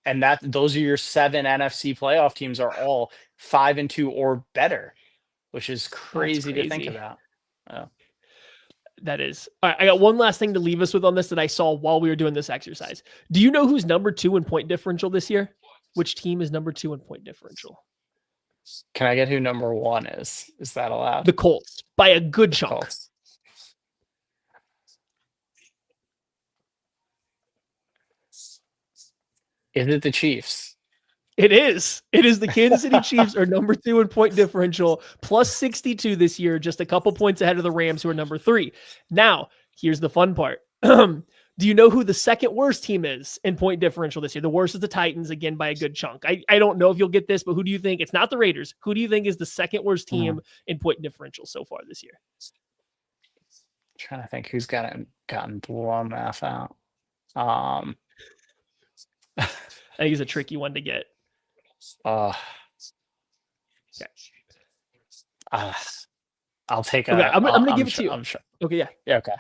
[SPEAKER 2] and those are your 7 NFC playoff teams are all 5-2 or better, which is crazy to think about.
[SPEAKER 1] That is. All right, I got one last thing to leave us with on this that I saw while we were doing this exercise. Do you know who's number 2 in point differential this year? Which team is number 2 in point differential?
[SPEAKER 2] Can I get who number 1 is? Is that allowed?
[SPEAKER 1] The Colts by a good chunk.
[SPEAKER 2] Colts. Is it the Chiefs?
[SPEAKER 1] It is. It is the Kansas City Chiefs are number 2 in point differential, plus 62 this year, just a couple points ahead of the Rams, who are number 3. Now, here's the fun part. Do you know who the second worst team is in point differential this year? The worst is the Titans, again, by a good chunk. I don't know if you'll get this, but who do you think? It's not the Raiders. Who do you think is the second worst team in point differential so far this year?
[SPEAKER 2] I'm trying to think who's gotten blown math out.
[SPEAKER 1] I think it's a tricky one to get.
[SPEAKER 2] Okay. I'll take a.
[SPEAKER 1] Okay, I'm gonna give it to you.
[SPEAKER 2] I'm sure.
[SPEAKER 1] Okay, yeah.
[SPEAKER 2] Yeah. Okay.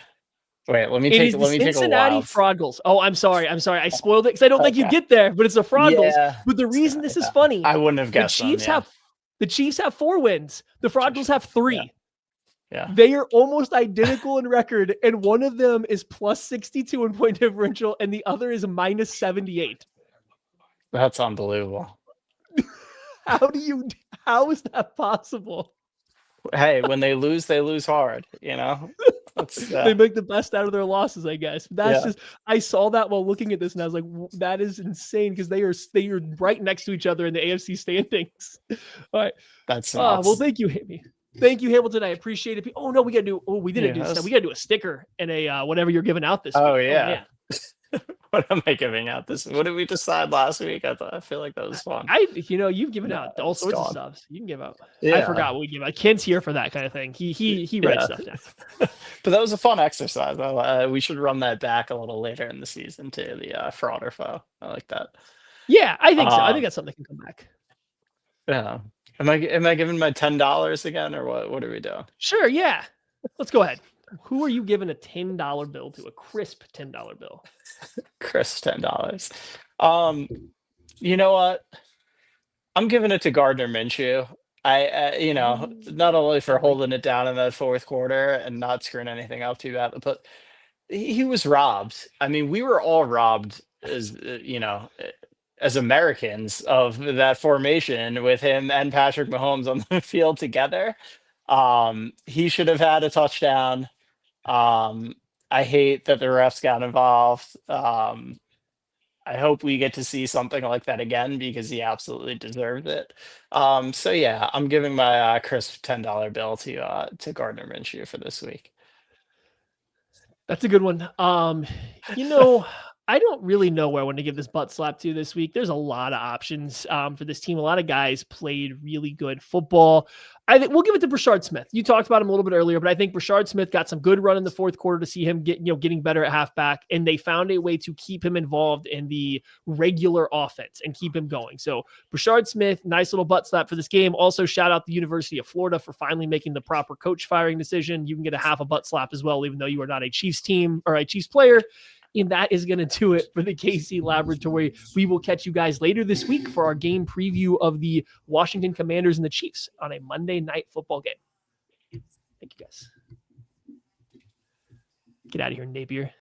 [SPEAKER 2] Wait, let me
[SPEAKER 1] It is
[SPEAKER 2] take.
[SPEAKER 1] the
[SPEAKER 2] Let me take a
[SPEAKER 1] Cincinnati
[SPEAKER 2] wild.
[SPEAKER 1] Fraud Goals. Oh, I'm sorry. I spoiled it because I don't think you get there, but it's the Fraud Goals.
[SPEAKER 2] Yeah.
[SPEAKER 1] But the reason this is funny,
[SPEAKER 2] I wouldn't have guessed.
[SPEAKER 1] the Chiefs have 4 wins. The Fraud Goals have 3.
[SPEAKER 2] Yeah.
[SPEAKER 1] They are almost identical in record, and one of them is plus 62 in point differential, and the other is minus 78.
[SPEAKER 2] That's unbelievable.
[SPEAKER 1] How is that possible?
[SPEAKER 2] Hey, when they lose hard.
[SPEAKER 1] They make the best out of their losses, I guess. Just, I saw that while looking at this, and I was like, that is insane because they are right next to each other in the AFC standings. All right.
[SPEAKER 2] That's nuts.
[SPEAKER 1] Well, thank you, Hammy. Thank you, Hamilton. I appreciate it. Oh no, we gotta do. Oh, we didn't do this. We gotta do a sticker and a whatever you're giving out this week.
[SPEAKER 2] Oh yeah. What am I giving out this? What did we decide last week? I feel like that was fun.
[SPEAKER 1] You've given out all sorts of stuff. You can give out.
[SPEAKER 2] Yeah.
[SPEAKER 1] I forgot what we give out. Ken's here for that kind of thing. He writes stuff down.
[SPEAKER 2] But that was a fun exercise. We should run that back a little later in the season too. The fraud or foe. I like that.
[SPEAKER 1] Yeah, I think so. I think that's something that can come back.
[SPEAKER 2] Yeah. Am I giving my $10 again, or what? What are we doing?
[SPEAKER 1] Sure. Yeah. Let's go ahead. Who are you giving a $10 bill to? A crisp $10 bill.
[SPEAKER 2] Crisp $10. You know what? I'm giving it to Gardner Minshew. Not only for holding it down in that fourth quarter and not screwing anything up too bad, but he was robbed. I mean, we were all robbed as Americans of that formation with him and Patrick Mahomes on the field together. He should have had a touchdown. I hate that the refs got involved. I hope we get to see something like that again because he absolutely deserved it. So yeah, I'm giving my crisp $10 bill to Gardner Minshew for this week.
[SPEAKER 1] That's a good one. You know, I don't really know where I want to give this butt slap to this week. There's a lot of options for this team. A lot of guys played really good football. I think we'll give it to Brashard Smith. You talked about him a little bit earlier, but I think Brashard Smith got some good run in the fourth quarter to see him getting better at halfback, and they found a way to keep him involved in the regular offense and keep him going. So Brashard Smith, nice little butt slap for this game. Also, shout out the University of Florida for finally making the proper coach firing decision. You can get a half a butt slap as well, even though you are not a Chiefs team or a Chiefs player. And that is going to do it for the KC Laboratory. We will catch you guys later this week for our game preview of the Washington Commanders and the Chiefs on a Monday night football game. Thank you guys. Get out of here, Napier.